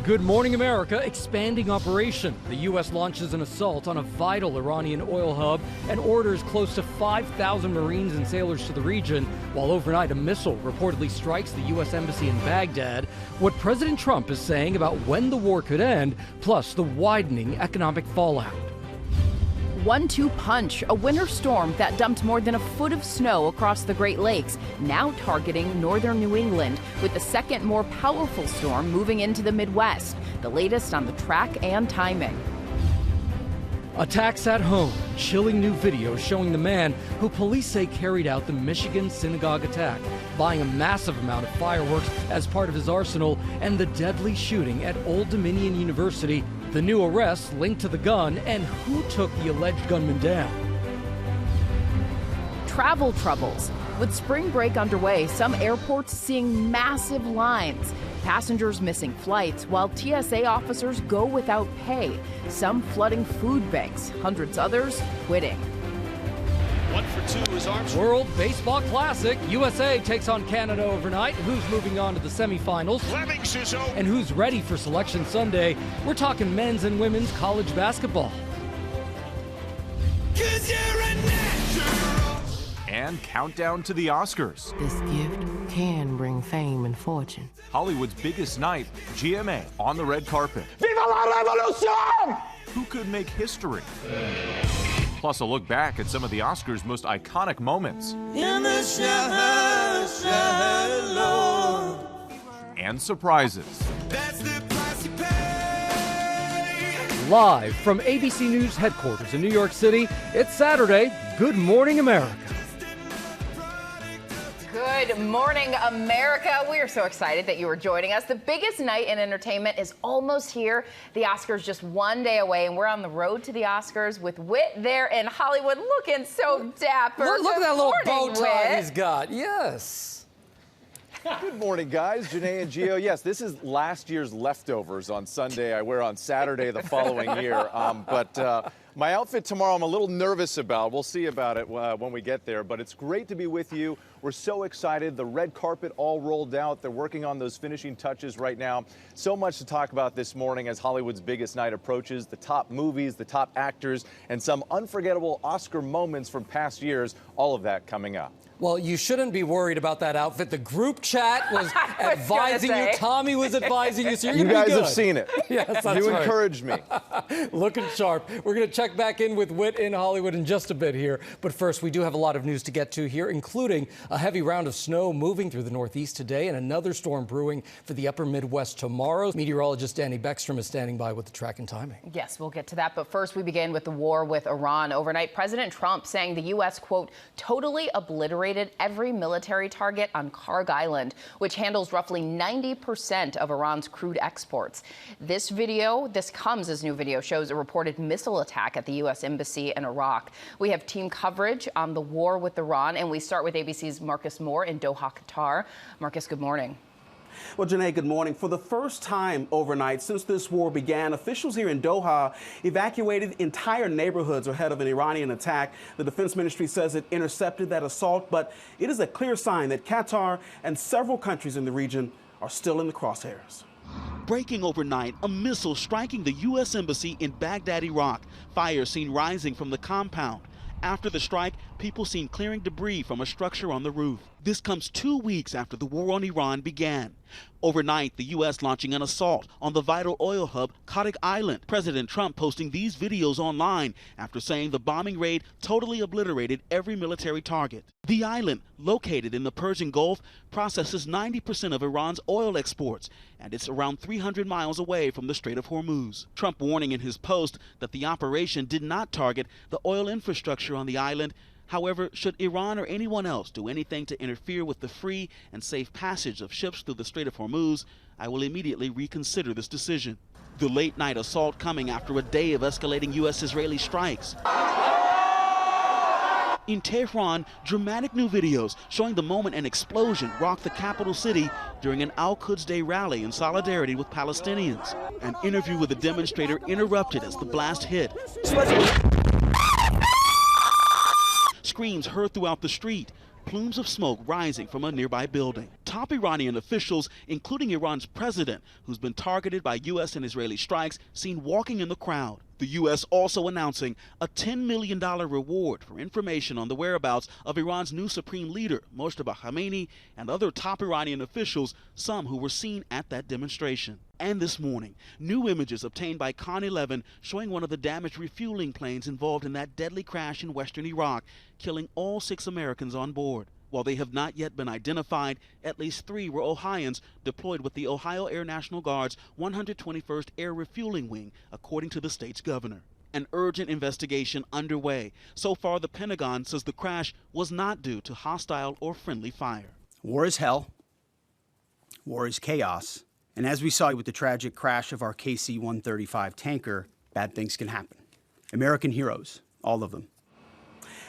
Good Morning America expanding operation. The U.S. launches an assault on a vital Iranian oil hub and orders close to 5,000 Marines and sailors to the region, while overnight a missile reportedly strikes the U.S. Embassy in Baghdad. What President Trump is saying about when the war could end, plus the widening economic fallout. 1-2 punch, a winter storm that dumped more than a foot of snow across the Great Lakes, now targeting northern New England, with the second more powerful storm moving into the Midwest. The latest on the track and timing. Attacks at home, chilling new videos showing the man who police say carried out the Michigan synagogue attack, buying a massive amount of fireworks as part of his arsenal, and the deadly shooting at Old Dominion University. The new arrests linked to the gun and who took the alleged gunman down. Travel troubles. With spring break underway, some airports seeing massive lines. Passengers missing flights while TSA officers go without pay. Some flooding food banks, hundreds others quitting. 1 for 2 is Armstrong. World Baseball Classic. USA takes on Canada overnight. Who's moving on to the semifinals? And who's ready for Selection Sunday? We're talking men's and women's college basketball. And countdown to the Oscars. This gift can bring fame and fortune. Hollywood's biggest night, GMA, on the red carpet. Viva la revolution! Who could make history? Plus a look back at some of the Oscars' most iconic moments. And surprises. Live from ABC News headquarters in New York City, it's Saturday. Good Morning America. Good morning, America. We are so excited that you are joining us. The biggest night in entertainment is almost here. The Oscars just one day away, and we're on the road to the Oscars with Whit there in Hollywood, looking so dapper. Look at that little bow tie Whit. he's got. Yes. Good morning, guys. Janae and Gio. Yes, this is last year's leftovers on Sunday. I wear on Saturday the following year. But my outfit tomorrow I'm a little nervous about. We'll see about it when we get there. But it's great to be with you. We're so excited. The red carpet all rolled out. They're working on those finishing touches right now. So much to talk about this morning as Hollywood's biggest night approaches. The top movies, the top actors, and some unforgettable Oscar moments from past years. All of that coming up. Well, you shouldn't be worried about that outfit. The group chat was advising you. Tommy was advising you, so you're You going to be guys good. have seen it. Yes, that's You right. encouraged me. Looking sharp. We're going to check back in with Whit in Hollywood in just a bit here. But first, we do have a lot of news to get to here, including a heavy round of snow moving through the Northeast today and another storm brewing for the upper Midwest tomorrow. Meteorologist Danny Beckstrom is standing by with the track and timing. Yes, we'll get to that. But first, we begin with the war with Iran. Overnight, President Trump saying the U.S., quote, totally obliterated every military target on Karg Island, which handles roughly 90% of Iran's crude exports. This comes as new video shows a reported missile attack at the U.S. Embassy in Iraq. We have team coverage on the war with Iran, and we start with ABC's Marcus Moore in Doha, Qatar. Marcus, good morning. Well, Janae, good morning. For the first time overnight since this war began, officials here in Doha evacuated entire neighborhoods ahead of an Iranian attack. The Defense Ministry says it intercepted that assault, but it is a clear sign that Qatar and several countries in the region are still in the crosshairs. Breaking overnight, a missile striking the U.S. Embassy in Baghdad, Iraq. Fire seen rising from the compound. After the strike, people seen clearing debris from a structure on the roof. This comes 2 weeks after the war on Iran began. Overnight, the U.S. launching an assault on the vital oil hub, Karg Island. President Trump posting these videos online after saying the bombing raid totally obliterated every military target. The island, located in the Persian Gulf, processes 90% of Iran's oil exports, and it's around 300 miles away from the Strait of Hormuz. Trump warning in his post that the operation did not target the oil infrastructure on the island. However, should Iran or anyone else do anything to interfere with the free and safe passage of ships through the Strait of Hormuz, I will immediately reconsider this decision. The late-night assault coming after a day of escalating U.S.-Israeli strikes. In Tehran, dramatic new videos showing the moment an explosion rocked the capital city during an Al-Quds Day rally in solidarity with Palestinians. An interview with a demonstrator interrupted as the blast hit. Screams heard throughout the street, plumes of smoke rising from a nearby building. top Iranian officials, including Iran's president, who's been targeted by U.S. and Israeli strikes, seen walking in the crowd. The U.S. also announcing a $10 million reward for information on the whereabouts of Iran's new supreme leader, Mojtaba Khamenei, and other top Iranian officials, some who were seen at that demonstration. And this morning, new images obtained by Con 11 showing one of the damaged refueling planes involved in that deadly crash in western Iraq, killing all 6 Americans on board. While they have not yet been identified, at least 3 were Ohioans deployed with the Ohio Air National Guard's 121st Air Refueling Wing, according to the state's governor. An urgent investigation underway. So far, the Pentagon says the crash was not due to hostile or friendly fire. War is hell. War is chaos. And as we saw with the tragic crash of our KC-135 tanker, bad things can happen. American heroes, all of them.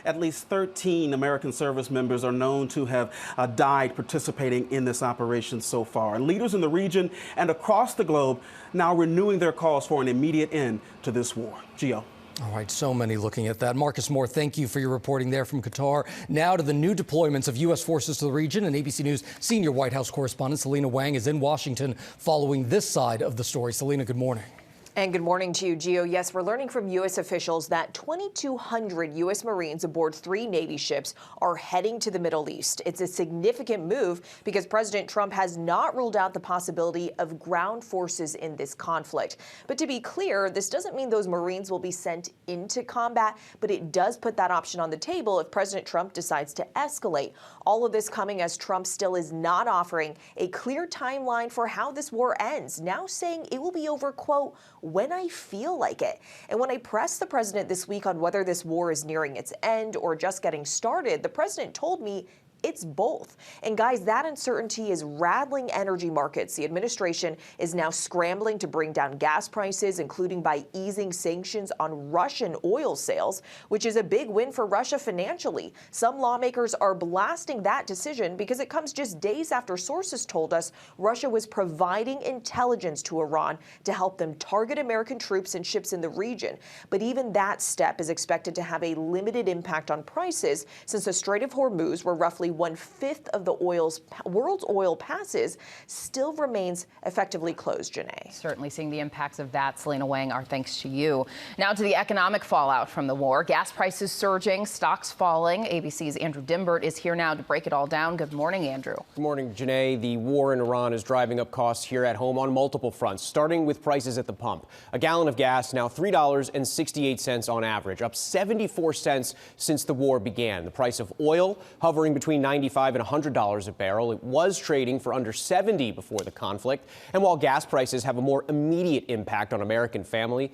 At least 13 American service members are known to have died participating in this operation so far. And leaders in the region and across the globe now renewing their calls for an immediate end to this war. Gio. All right, so many looking at that. Marcus Moore, thank you for your reporting there from Qatar. Now to the new deployments of U.S. forces to the region, and ABC News senior White House correspondent Selena Wang is in Washington following this side of the story. Selena, good morning. And good morning to you, Gio. Yes, we're learning from U.S. officials that 2,200 U.S. Marines aboard 3 Navy ships are heading to the Middle East. It's a significant move because President Trump has not ruled out the possibility of ground forces in this conflict. But to be clear, this doesn't mean those Marines will be sent into combat, but it does put that option on the table if President Trump decides to escalate. All of this coming as Trump still is not offering a clear timeline for how this war ends, now saying it will be over, quote, when I feel like it. And when I pressed the president this week on whether this war is nearing its end or just getting started, the president told me it's both. And guys, that uncertainty is rattling energy markets. The administration is now scrambling to bring down gas prices, including by easing sanctions on Russian oil sales, which is a big win for Russia financially. Some lawmakers are blasting that decision because it comes just days after sources told us Russia was providing intelligence to Iran to help them target American troops and ships in the region. But even that step is expected to have a limited impact on prices since the Strait of Hormuz, where roughly 1/5 of the world's oil passes, still remains effectively closed, Janae. Certainly seeing the impacts of that. Selena Wang, our thanks to you. Now to the economic fallout from the war. Gas prices surging, stocks falling. ABC's Andrew Dimbert is here now to break it all down. Good morning, Andrew. Good morning, Janae. The war in Iran is driving up costs here at home on multiple fronts, starting with prices at the pump. A gallon of gas now $3.68 on average, up 74 cents since the war began. The price of oil hovering between $95 and $100 a barrel. It was trading for under $70 before the conflict. And while gas prices have a more immediate impact on American family,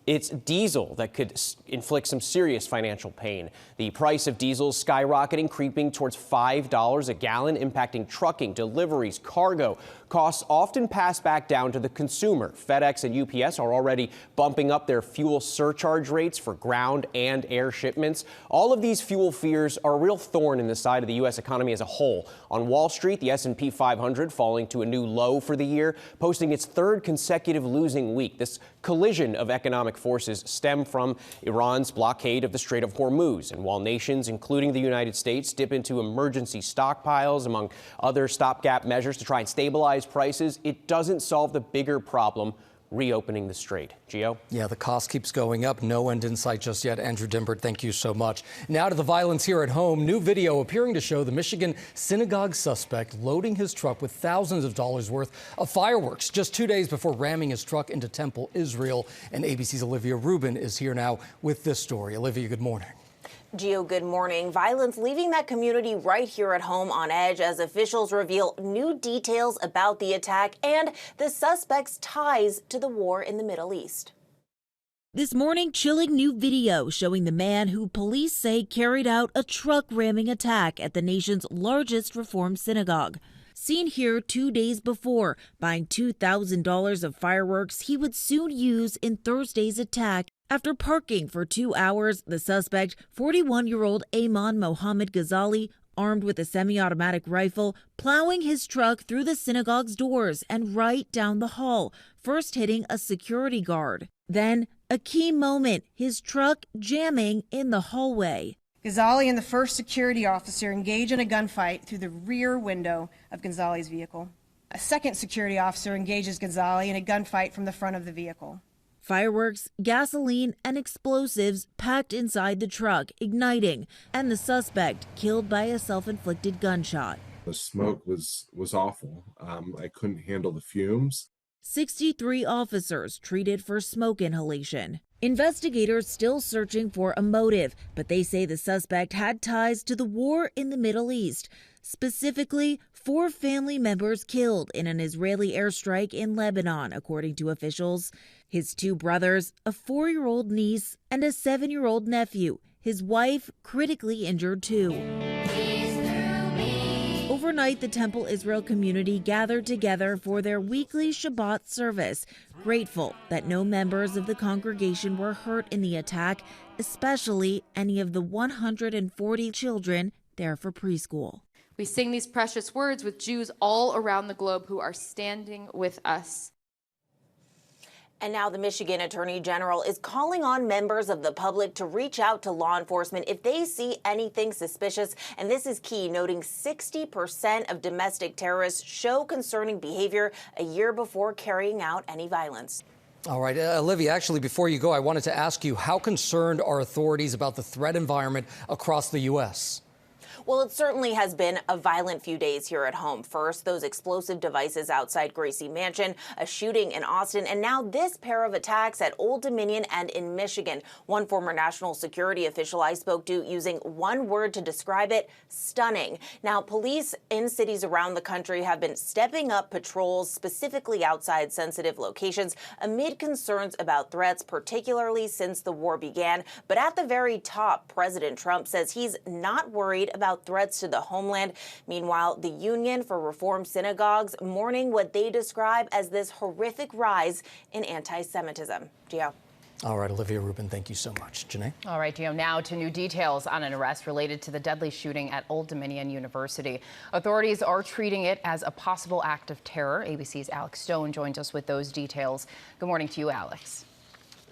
it's diesel that could inflict some serious financial pain. The price of diesel is skyrocketing, creeping towards $5 a gallon, impacting trucking, deliveries, cargo. Costs often pass back down to the consumer. FedEx and UPS are already bumping up their fuel surcharge rates for ground and air shipments. All of these fuel fears are a real thorn in the side of the U.S. economy as a whole. On Wall Street, the S&P 500 falling to a new low for the year, posting its 3rd consecutive losing week. This collision of economic forces stem from Iran's blockade of the Strait of Hormuz. And while nations, including the United States, dip into emergency stockpiles, among other stopgap measures to try and stabilize prices, it doesn't solve the bigger problem, reopening the strait. Gio? Yeah, the cost keeps going up. No end in sight just yet. Andrew Dimbert, thank you so much. Now to the violence here at home. New video appearing to show the Michigan synagogue suspect loading his truck with thousands of dollars worth of fireworks just 2 days before ramming his truck into Temple, Israel. And ABC's Olivia Rubin is here now with this story. Olivia, good morning. Gio, good morning. Violence leaving that community right here at home on edge as officials reveal new details about the attack and the suspect's ties to the war in the Middle East. This morning, chilling new video showing the man who police say carried out a truck ramming attack at the nation's largest Reform synagogue. Seen here 2 days before, buying $2,000 of fireworks he would soon use in Thursday's attack. After parking for 2 hours, the suspect, 41-year-old Ayman Mohammed Ghazali, armed with a semi-automatic rifle, plowing his truck through the synagogue's doors and right down the hall, first hitting a security guard. Then, a key moment, his truck jamming in the hallway. Ghazali and the first security officer engage in a gunfight through the rear window of Ghazali's vehicle. A second security officer engages Ghazali in a gunfight from the front of the vehicle. Fireworks, gasoline, and explosives packed inside the truck, igniting, and the suspect killed by a self-inflicted gunshot. The smoke was awful. I couldn't handle the fumes. 63 officers treated for smoke inhalation. Investigators still searching for a motive, but they say the suspect had ties to the war in the Middle East. Specifically, 4 family members killed in an Israeli airstrike in Lebanon, according to officials. His 2 brothers, a 4-year-old niece, and a 7-year-old nephew. His wife critically injured too. Overnight, the Temple Israel community gathered together for their weekly Shabbat service, grateful that no members of the congregation were hurt in the attack, especially any of the 140 children there for preschool. We sing these precious words with Jews all around the globe who are standing with us. And now the Michigan Attorney General is calling on members of the public to reach out to law enforcement if they see anything suspicious. And this is key, noting 60% of domestic terrorists show concerning behavior a year before carrying out any violence. All right, Olivia, actually, before you go, I wanted to ask you, how concerned are authorities about the threat environment across the U.S.? Well, it certainly has been a violent few days here at home. First, those explosive devices outside Gracie Mansion, a shooting in Austin, and now this pair of attacks at Old Dominion and in Michigan. One former national security official I spoke to using one word to describe it: stunning. Now, police in cities around the country have been stepping up patrols, specifically outside sensitive locations, amid concerns about threats, particularly since the war began. But at the very top, President Trump says he's not worried about threats to the homeland. Meanwhile, the Union for Reform Synagogues mourning what they describe as this horrific rise in anti-Semitism. Gio. All right, Olivia Rubin, thank you so much. Janae? All right, Gio, now to new details on an arrest related to the deadly shooting at Old Dominion University. Authorities are treating it as a possible act of terror. ABC's Alex Stone joins us with those details. Good morning to you, Alex.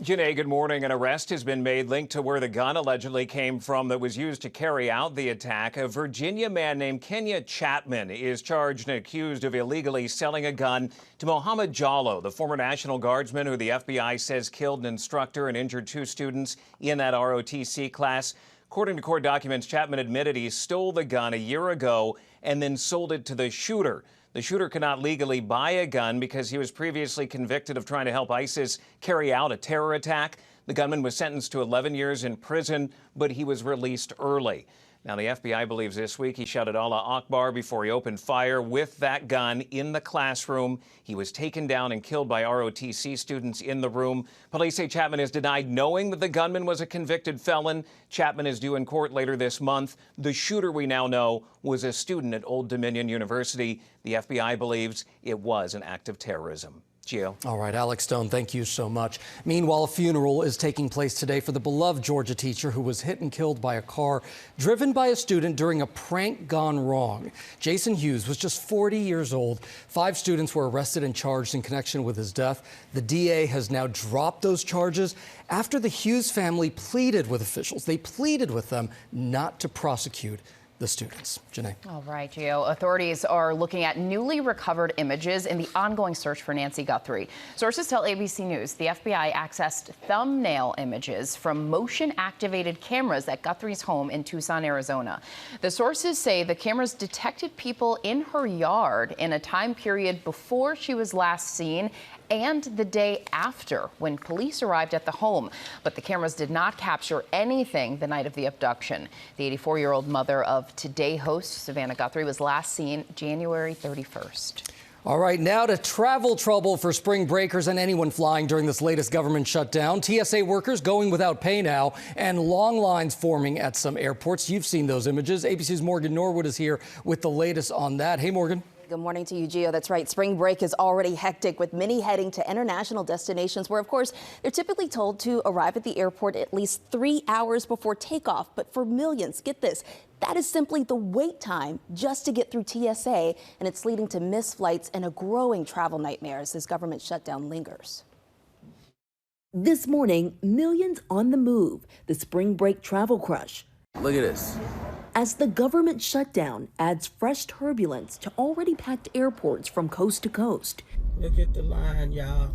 Janae, good morning. An arrest has been made linked to where the gun allegedly came from that was used to carry out the attack. A Virginia man named Kenya Chapman is charged and accused of illegally selling a gun to Mohammed Jallo, the former National Guardsman who the FBI says killed an instructor and injured 2 students in that ROTC class. According to court documents, Chapman admitted he stole the gun a year ago and then sold it to the shooter. The shooter could not legally buy a gun because he was previously convicted of trying to help ISIS carry out a terror attack. The gunman was sentenced to 11 years in prison, but he was released early. Now, the FBI believes this week he shouted Allah Akbar before he opened fire with that gun in the classroom. He was taken down and killed by ROTC students in the room. Police say Chapman has denied knowing that the gunman was a convicted felon. Chapman is due in court later this month. The shooter, we now know, was a student at Old Dominion University. The FBI believes it was an act of terrorism. Gio. All right, Alex Stone, thank you so much. Meanwhile, a funeral is taking place today for the beloved Georgia teacher who was hit and killed by a car driven by a student during a prank gone wrong. Jason Hughes was just 40 years old. 5 students were arrested and charged in connection with his death. The DA has now dropped those charges after the Hughes family pleaded with officials. They pleaded with them not to prosecute the students. Janae. All right, Gio. Authorities are looking at newly recovered images in the ongoing search for Nancy Guthrie. Sources tell ABC News the FBI accessed thumbnail images from motion-activated cameras at Guthrie's home in Tucson, Arizona. The sources say the cameras detected people in her yard in a time period before she was last seen and the day after when police arrived at the home. But the cameras did not capture anything the night of the abduction. The 84-year-old mother of Today host Savannah Guthrie was last seen January 31st. All right, now to travel trouble for spring breakers and anyone flying during this latest government shutdown. TSA workers going without pay now and long lines forming at some airports. You've seen those images. ABC's Morgan Norwood is here with the latest on that. Hey, Morgan. Good morning to you, Gio. That's right. Spring break is already hectic with many heading to international destinations where, of course, they're typically told to arrive at the airport at least 3 hours before takeoff. But for millions, get this, that is simply the wait time just to get through TSA, and it's leading to missed flights and a growing travel nightmare as this government shutdown lingers. This morning, millions on the move, the spring break travel crush. Look at this. As the government shutdown adds fresh turbulence to already packed airports from coast to coast. Look at the line, y'all.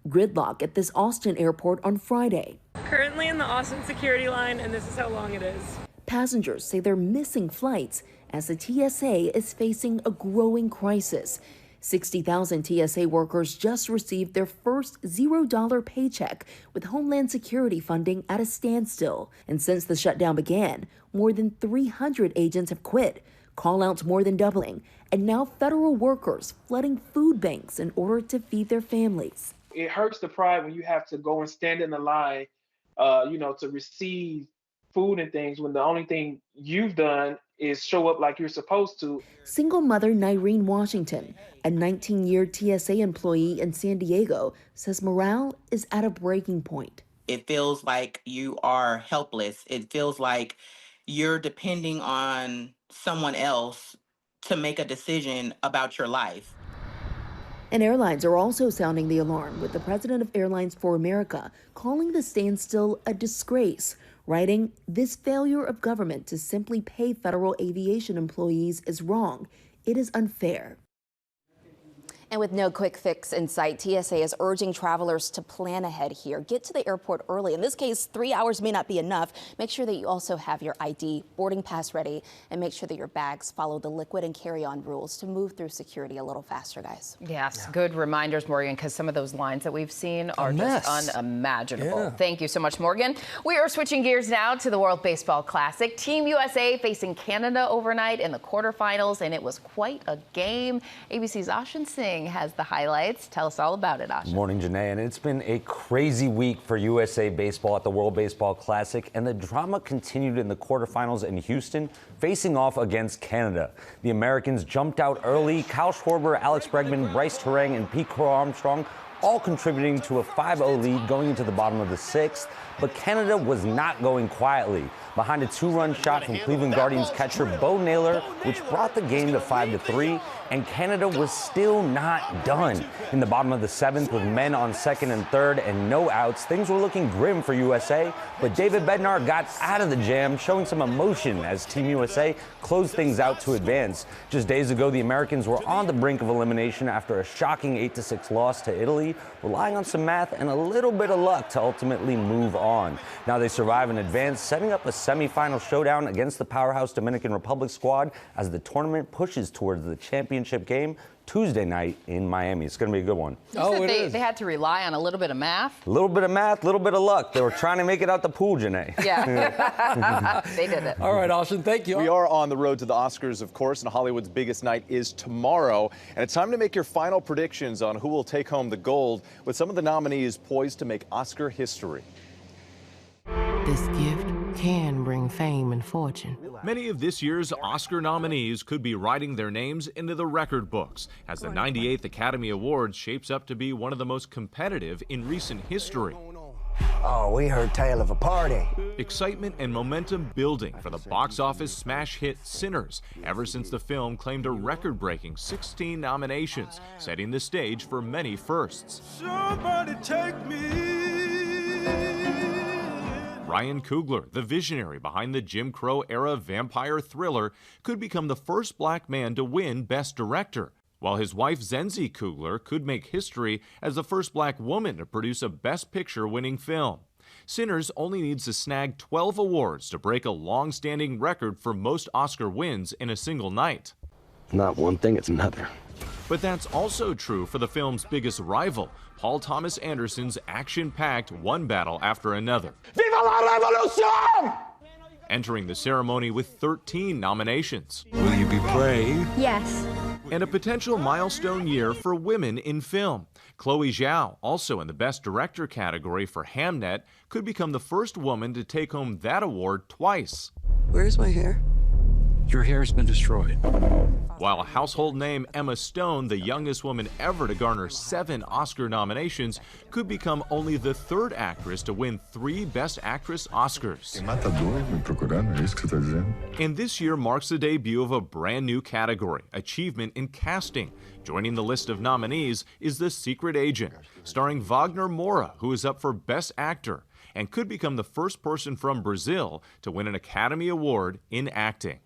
Gridlock at this Austin airport on Friday. Currently in the Austin security line, and this is how long it is. Passengers say they're missing flights as the TSA is facing a growing crisis. 60,000 TSA workers just received their first $0 paycheck, with Homeland Security funding at a standstill. And since the shutdown began, more than 300 agents have quit, call-outs more than doubling, and now federal workers flooding food banks in order to feed their families. It hurts the pride when you have to go and stand in the line, to receive food and things when the only thing you've done is show up like you're supposed to. Single mother Nyrene Washington, a 19-year TSA employee in San Diego, says morale is at a breaking point. It feels like you are helpless. It feels like you're depending on someone else to make a decision about your life. And airlines are also sounding the alarm, with the president of Airlines for America calling the standstill a disgrace, writing, "This failure of government to simply pay federal aviation employees is wrong. It is unfair." And with no quick fix in sight, TSA is urging travelers to plan ahead here. Get to the airport early. In this case, 3 hours may not be enough. Make sure that you also have your ID, boarding pass ready, and make sure that your bags follow the liquid and carry-on rules to move through security a little faster, guys. Yes, good reminders, Morgan, because some of those lines that we've seen are just unimaginable. Yeah. Thank you so much, Morgan. We are switching gears now to the World Baseball Classic. Team USA facing Canada overnight in the quarterfinals, and it was quite a game. ABC's Ashin Singh has the highlights. Tell us all about it, Ashin. Morning, Janae. And it's been a crazy week for USA Baseball at the World Baseball Classic, and the drama continued in the quarterfinals in Houston, facing off against Canada. The Americans jumped out early. Kyle Schwarber, Alex Bregman, Bryce Terang, and Pete Crow Armstrong all contributing to a 5-0 lead going into the bottom of the sixth. But Canada was not going quietly. Behind a 2-run shot from Cleveland Guardians catcher Bo Naylor, which brought the game to 5-3, and Canada was still not done. In the bottom of the seventh, with men on second and third and no outs, things were looking grim for USA, but David Bednar got out of the jam, showing some emotion as Team USA closed things out to advance. Just days ago, the Americans were on the brink of elimination after a shocking 8-6 loss to Italy, relying on some math and a little bit of luck to ultimately move on. Now they survive and advance, setting up a semifinal showdown against the powerhouse Dominican Republic squad as the tournament pushes towards the championship game Tuesday night in Miami. It's going to be a good one. They had to rely on a little bit of math. A little bit of math, a little bit of luck. They were trying to make it out the pool, Janae. Yeah, they did it. All right, Austin, thank you. We are on the road to the Oscars, of course, and Hollywood's biggest night is tomorrow. And it's time to make your final predictions on who will take home the gold, with some of the nominees poised to make Oscar history. This gift can bring fame and fortune. Many of this year's Oscar nominees could be writing their names into the record books, as the 98th Academy Awards shapes up to be one of the most competitive in recent history. Oh, we heard tale of a party. Excitement and momentum building for the box office smash hit Sinners, ever since the film claimed a record-breaking 16 nominations, setting the stage for many firsts. Somebody take me. Ryan Coogler, the visionary behind the Jim Crow-era vampire thriller, could become the first black man to win Best Director, while his wife Zenzi Coogler could make history as the first black woman to produce a Best Picture-winning film. Sinners only needs to snag 12 awards to break a long-standing record for most Oscar wins in a single night. Not one thing, it's another. But that's also true for the film's biggest rival, Paul Thomas Anderson's action-packed one battle after another. Viva la revolution! Entering the ceremony with 13 nominations. Will you be brave? Yes. And a potential milestone year for women in film. Chloe Zhao, also in the Best Director category for Hamnet, could become the first woman to take home that award twice. Where's my hair? Your hair's been destroyed. While household name Emma Stone, the youngest woman ever to garner 7 Oscar nominations, could become only the third actress to win 3 Best Actress Oscars. And this year marks the debut of a brand new category, Achievement in Casting. Joining the list of nominees is The Secret Agent, starring Wagner Moura, who is up for Best Actor, and could become the first person from Brazil to win an Academy Award in acting.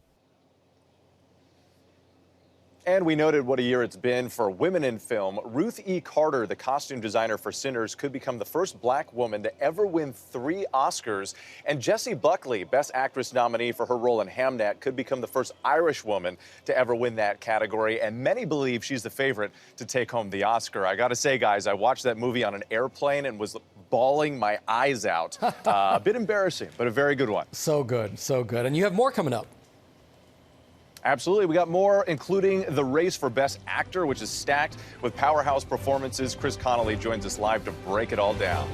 And we noted what a year it's been for women in film. Ruth E. Carter, the costume designer for Sinners, could become the first black woman to ever win 3 Oscars. And Jessie Buckley, Best Actress nominee for her role in Hamnet, could become the first Irish woman to ever win that category. And many believe she's the favorite to take home the Oscar. I got to say, guys, I watched that movie on an airplane and was bawling my eyes out. A bit embarrassing, but a very good one. So good, so good. And you have more coming up. Absolutely. We got more, including the race for Best Actor, which is stacked with powerhouse performances. Chris Connolly joins us live to break it all down.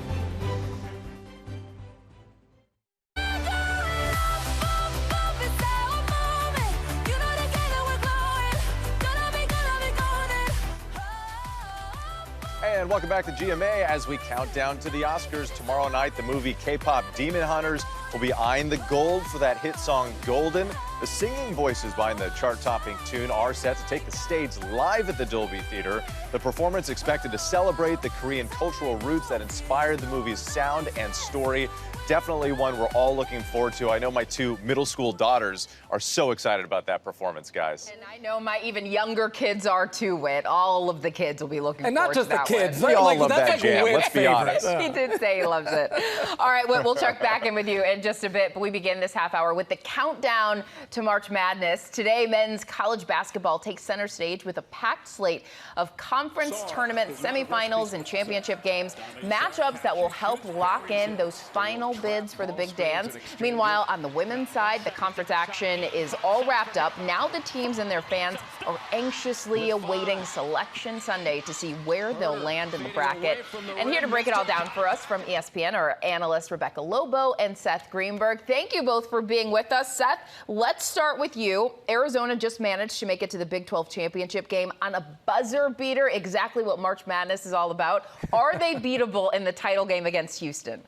And welcome back to GMA as we count down to the Oscars. Tomorrow night, the movie K-pop Demon Hunters will be eyeing the gold for that hit song Golden. The singing voices behind the chart-topping tune are set to take the stage live at the Dolby Theater. The performance expected to celebrate the Korean cultural roots that inspired the movie's sound and story. Definitely one we're all looking forward to. I know my 2 middle school daughters are so excited about that performance, guys. And I know my even younger kids are too, Whit. All of the kids will be looking and forward to that. And not just the kids. We all love that's that jam, let's be honest. He did say he loves it. All right, Whit, we'll check back in with you in just a bit, but we begin this half hour with the countdown to March Madness. Today, men's college basketball takes center stage with a packed slate of conference tournament semifinals and championship games, matchups that will help lock in those final bids for the big dance. Meanwhile, on the women's side, the conference action is all wrapped up. Now the teams and their fans are anxiously awaiting Selection Sunday to see where they'll land in the bracket. And here to break it all down for us from ESPN are analysts Rebecca Lobo and Seth Greenberg. Thank you both for being with us. Seth, let's start with you. Arizona just managed to make it to the Big 12 championship game on a buzzer beater, exactly what March Madness is all about. Are they beatable in the title game against Houston?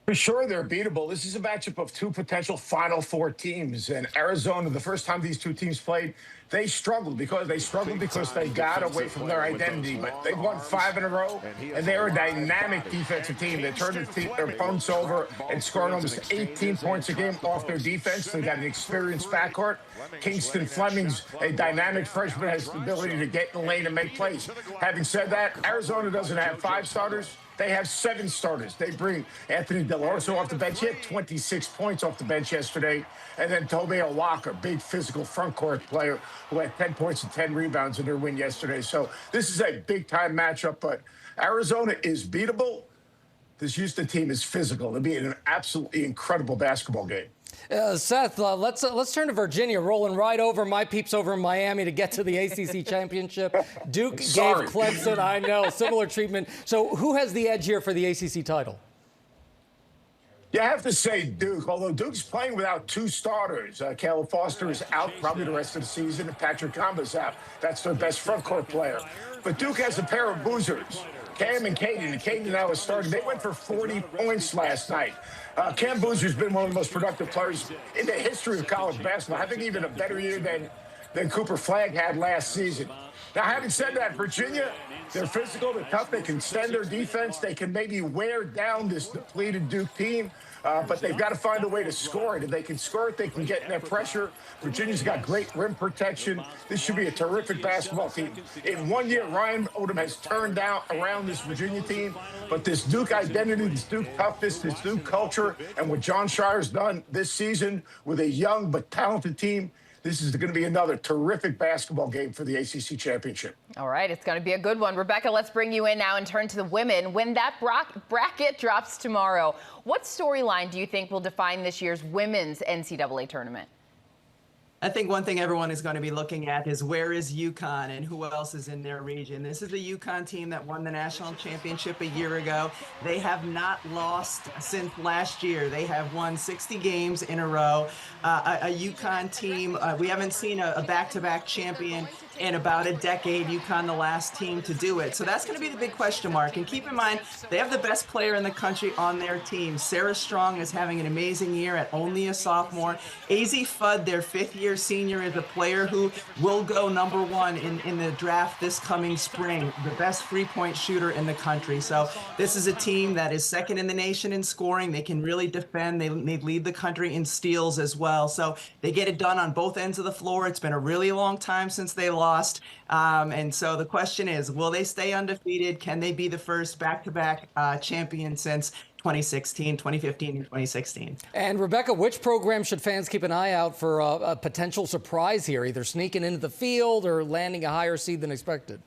For sure, they're beatable. This is a matchup of 2 potential Final Four teams. And Arizona, the first time these 2 teams played, they struggled because they got away from their identity. But they've won 5 in a row, and they're a dynamic defensive team. They turned their opponents over and scored almost 18 points a game off their defense. They got an experienced backcourt. Kingston Fleming's a dynamic freshman, has the ability to get in the lane and make plays. Having said that, Arizona doesn't have 5 starters. They have 7 starters. They bring Anthony Delorso off the bench. He had 26 points off the bench yesterday. And then Tobey Walker, big physical front court player who had 10 points and 10 rebounds in their win yesterday. So this is a big-time matchup, but Arizona is beatable. This Houston team is physical. It'll be an absolutely incredible basketball game. Seth, let's turn to Virginia, rolling right over my peeps over in Miami to get to the ACC championship. Duke gave Clemson, I know, similar treatment. So who has the edge here for the ACC title? You have to say Duke, although Duke's playing without 2 starters. Caleb Foster is out probably the rest of the season, and Patrick Kamba's out. That's their best front court player. But Duke has a pair of boozers, Cam and Caden. And Caden now is starting. They went for 40 points last night. Cam Boozer's been one of the most productive players in the history of college basketball. I think even a better year than Cooper Flagg had last season. Now, having said that, Virginia, they're physical, they're tough, they can extend their defense, they can maybe wear down this depleted Duke team, but they've got to find a way to score it. If they can score it, they can get in their pressure. Virginia's got great rim protection. This should be a terrific basketball team. In 1 year, Ryan Odom has turned around this Virginia team, but this Duke identity, this Duke toughness, this Duke culture, and what John Shire's done this season with a young but talented team, this is going to be another terrific basketball game for the ACC championship. All right, it's going to be a good one. Rebecca, let's bring you in now and turn to the women. When that bracket drops tomorrow, what storyline do you think will define this year's women's NCAA tournament? I think one thing everyone is going to be looking at is where is UConn and who else is in their region. This is the UConn team that won the national championship a year ago. They have not lost since last year. They have won 60 games in a row. A UConn team, we haven't seen a back-to-back champion in about a decade. UConn, the last team to do it. So that's going to be the big question mark. And keep in mind, they have the best player in the country on their team. Sarah Strong is having an amazing year at only a sophomore. AZ Fudd, their fifth-year senior, is a player who will go #1 in the draft this coming spring, the best three-point shooter in the country. So this is a team that is second in the nation in scoring. They can really defend. They lead the country in steals as well. So they get it done on both ends of the floor. It's been a really long time since they lost. And so the question is, will they stay undefeated? Can they be the first back-to-back champion since 2016, 2015, and 2016? And Rebecca, which program should fans keep an eye out for a potential surprise here, either sneaking into the field or landing a higher seed than expected?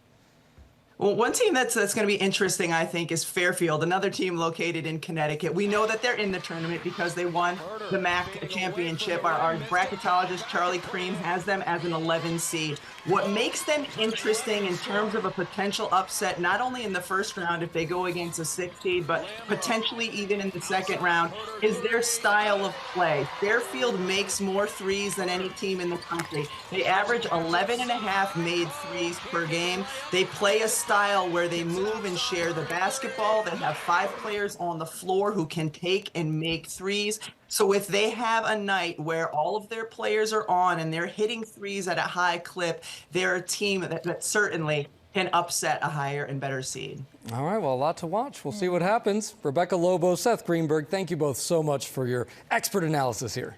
Well, one team that's going to be interesting, I think, is Fairfield, another team located in Connecticut. We know that they're in the tournament because they won the MAC championship. Our bracketologist, Charlie Cream, has them as an 11 seed. What makes them interesting in terms of a potential upset, not only in the first round if they go against a 6 seed, but potentially even in the second round, is their style of play. Fairfield makes more threes than any team in the country. They average 11.5 made threes per game. They play a style where they move and share the basketball. They have 5 players on the floor who can take and make threes. So if they have a night where all of their players are on and they're hitting threes at a high clip, they're a team that certainly can upset a higher and better seed. All right, well, a lot to watch. We'll see what happens. Rebecca Lobo, Seth Greenberg, thank you both so much for your expert analysis here.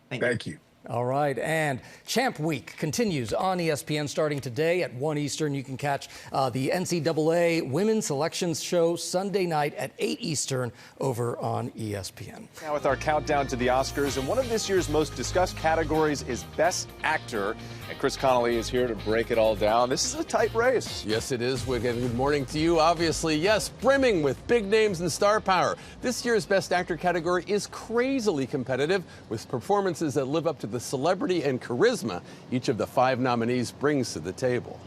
Thank you. All right, and Champ Week continues on ESPN starting today at 1 Eastern. You can catch the NCAA Women's Selections Show Sunday night at 8 Eastern over on ESPN. Now with our countdown to the Oscars, and one of this year's most discussed categories is Best Actor. And Chris Connolly is here to break it all down. This is a tight race. Yes, it is, Wicked. Good morning to you. Obviously, yes, brimming with big names and star power. This year's Best Actor category is crazily competitive, with performances that live up to the celebrity and charisma each of the 5 nominees brings to the table.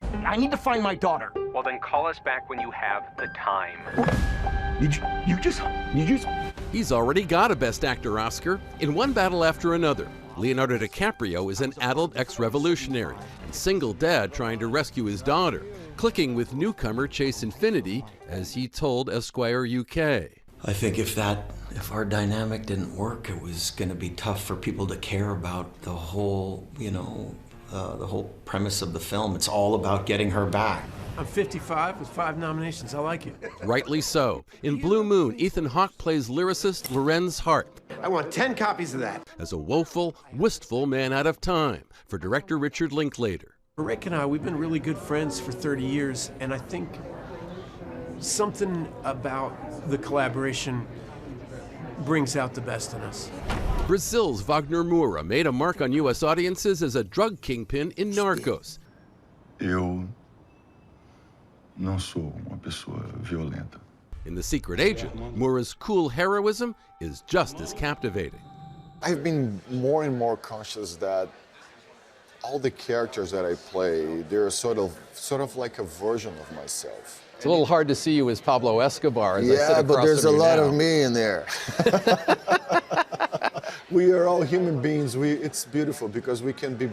I need to find my daughter. Well, then call us back when you have the time. You just... He's already got a Best Actor Oscar in One Battle After Another. Leonardo DiCaprio is an adult ex-revolutionary and single dad trying to rescue his daughter, clicking with newcomer Chase Infinity, as he told Esquire UK. I think if our dynamic didn't work, it was going to be tough for people to care about the whole, the whole premise of the film. It's all about getting her back. I'm 55 with 5 nominations. I like it. Rightly so. In Blue Moon, Ethan Hawke plays lyricist Lorenz Hart. I want 10 copies of that. As a woeful, wistful man out of time for director Richard Linklater. Rick and I, we've been really good friends for 30 years, and I think something about the collaboration brings out the best in us. Brazil's Wagner Moura made a mark on U.S. audiences as a drug kingpin in Narcos. Eu não sou uma pessoa violenta. In The Secret Agent, Moura's cool heroism is just as captivating. I've been more and more conscious that all the characters that I play, they're sort of like a version of myself. It's a little hard to see you as Pablo Escobar. As I sit across but there's from a you lot now. of me in there. We are all human beings. It's beautiful because we can be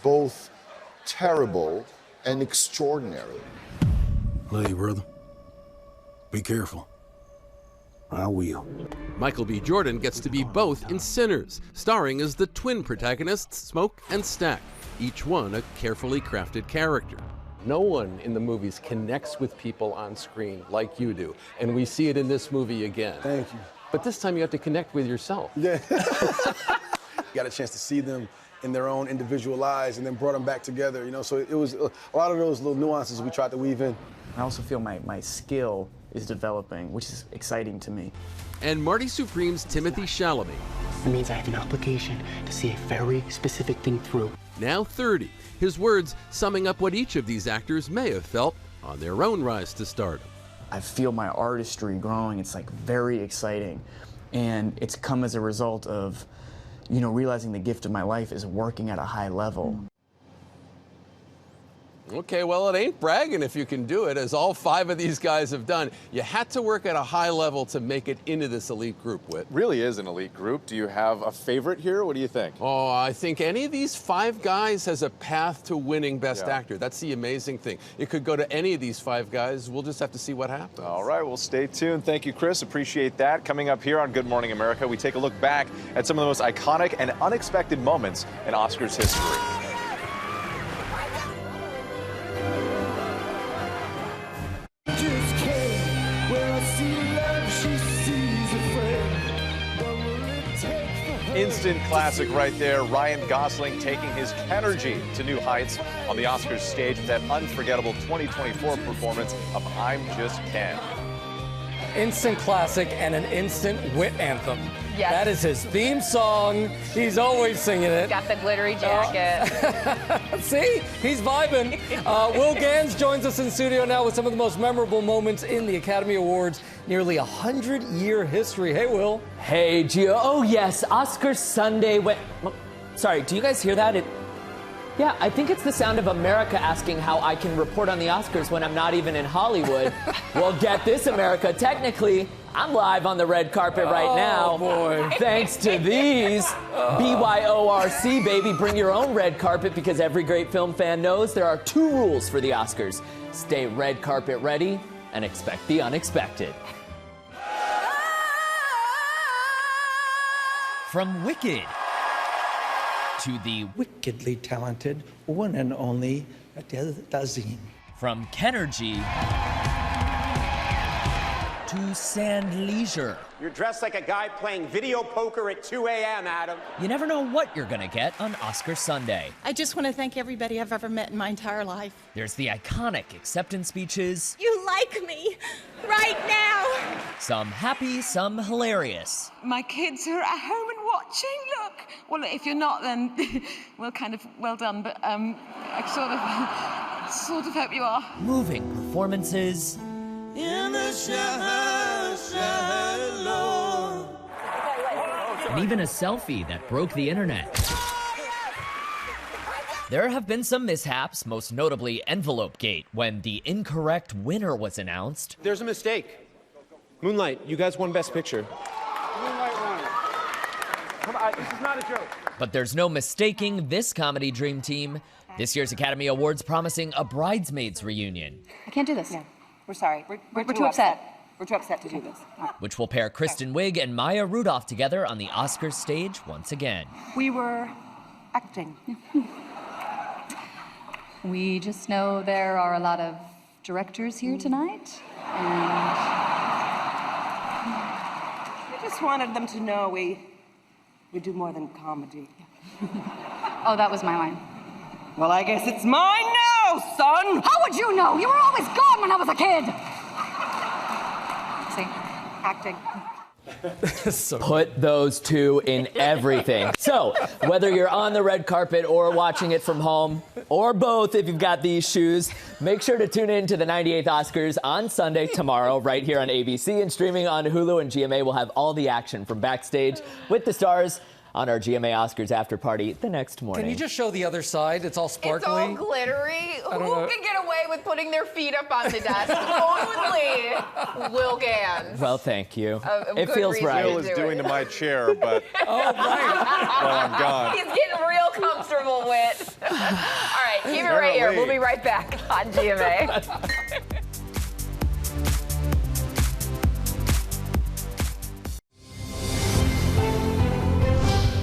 both terrible and extraordinary. Love you, brother. Be careful. I will. Michael B. Jordan gets to be both in Sinners, starring as the twin protagonists Smoke and Stack, each one a carefully crafted character. No one in the movies connects with people on screen like you do, and we see it in this movie again. Thank you. But this time you have to connect with yourself. Yeah. Got a chance to see them in their own individual lives and then brought them back together, so it was a lot of those little nuances we tried to weave in. I also feel my skill is developing, which is exciting to me. And Marty Supreme's Timothy Chalamet. It means I have an obligation to see a very specific thing through. Now 30, his words summing up what each of these actors may have felt on their own rise to stardom. I feel my artistry growing. It's like very exciting. And it's come as a result of, realizing the gift of my life is working at a high level. Okay, well, it ain't bragging if you can do it, as all 5 of these guys have done. You had to work at a high level to make it into this elite group, Whit. Really is an elite group. Do you have a favorite here? What do you think? Oh, I think any of these 5 guys has a path to winning Best Actor. That's the amazing thing. It could go to any of these 5 guys. We'll just have to see what happens. All right, well, stay tuned. Thank you, Chris. Appreciate that. Coming up here on Good Morning America, we take a look back at some of the most iconic and unexpected moments in Oscars history. Instant classic right there. Ryan Gosling taking his Kennergy to new heights on the Oscars stage with that unforgettable 2024 performance of I'm Just Ken. Instant classic and an instant Whit anthem. Yes. That is his theme song. He's always singing it. Got the glittery jacket. See, he's vibing. Will Ganss joins us in studio now with some of the most memorable moments in the Academy Awards. Nearly 100-year history. Hey, Will. Hey, Gio. Oh, yes, Oscar Sunday. Sorry, do you guys hear that? Yeah, I think it's the sound of America asking how I can report on the Oscars when I'm not even in Hollywood. Well, get this, America. Technically, I'm live on the red carpet right now. Oh, boy. Thanks to these. BYORC, baby. Bring your own red carpet, because every great film fan knows there are 2 rules for the Oscars. Stay red carpet ready and expect the unexpected. From Wicked to the wickedly talented one and only Adele Dazeem. From Kennergy to Sand Leisure. You're dressed like a guy playing video poker at 2 a.m., Adam. You never know what you're gonna get on Oscar Sunday. I just want to thank everybody I've ever met in my entire life. There's the iconic acceptance speeches. You like me right now. Some happy, some hilarious. My kids are at home and watching. Look. Well, if you're not, then well done. But I sort of hope you are. Moving performances. In the shallow. And even a selfie that broke the internet. There have been some mishaps, most notably Envelope Gate, when the incorrect winner was announced. There's a mistake. Moonlight, you guys won Best Picture. Moonlight won. Come on, this is not a joke. But there's no mistaking this comedy dream team. This year's Academy Awards promising a Bridesmaids reunion. I can't do this. Yeah. We're sorry. We're too upset. We're too upset to do this. Which will pair Kristen Wiig and Maya Rudolph together on the Oscars stage once again. We were acting. We just know there are a lot of directors here tonight, and I just wanted them to know we do more than comedy. Oh, that was my line. Well, I guess it's mine now, son! How would you know? You were always gone when I was a kid! See? Acting. Put those 2 in everything. So, whether you're on the red carpet or watching it from home, or both if you've got these shoes, make sure to tune in to the 98th Oscars on Sunday tomorrow right here on ABC, and streaming on Hulu and GMA. Will have all the action from backstage with the stars on our GMA Oscars after party the next morning. Can you just show the other side? It's all sparkly. It's all glittery. Who can get away with putting their feet up on the desk? Only Will Ganss. Well, thank you. It good feels reason right. Will is doing to my chair, but oh, right. Well, I'm gone. He's getting real comfortable with. All right, keep it right here. We'll be right back on GMA.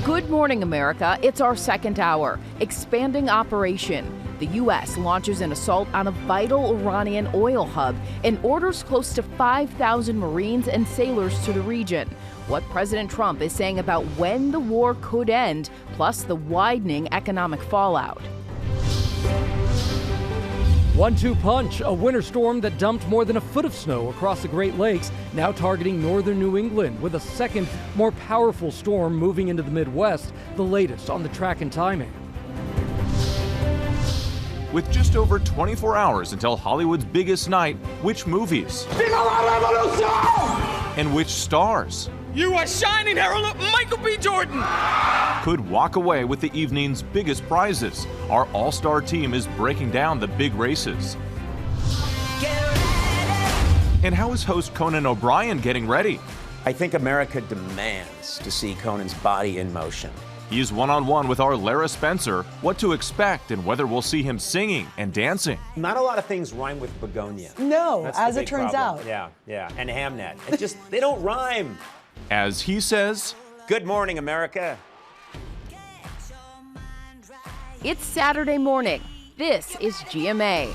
Good morning, America. It's our second hour. Expanding operation. The U.S. launches an assault on a vital Iranian oil hub and orders close to 5,000 Marines and sailors to the region. What President Trump is saying about when the war could end, plus the widening economic fallout. 1-2 punch, a winter storm that dumped more than a foot of snow across the Great Lakes, now targeting northern New England, with a second, more powerful storm moving into the Midwest, the latest on the track and timing. With just over 24 hours until Hollywood's biggest night, which movies? And which stars You are shining herald of Michael B. Jordan. Could walk away with the evening's biggest prizes. Our all-star team is breaking down the big races. And how is host Conan O'Brien getting ready? I think America demands to see Conan's body in motion. He's one-on-one with our Lara Spencer, what to expect and whether we'll see him singing and dancing. Not a lot of things rhyme with begonia. No, That's as the it big turns problem. out. Yeah, and Hamnet. It just, they don't rhyme. As he says, good morning, America. It's Saturday morning. This is GMA.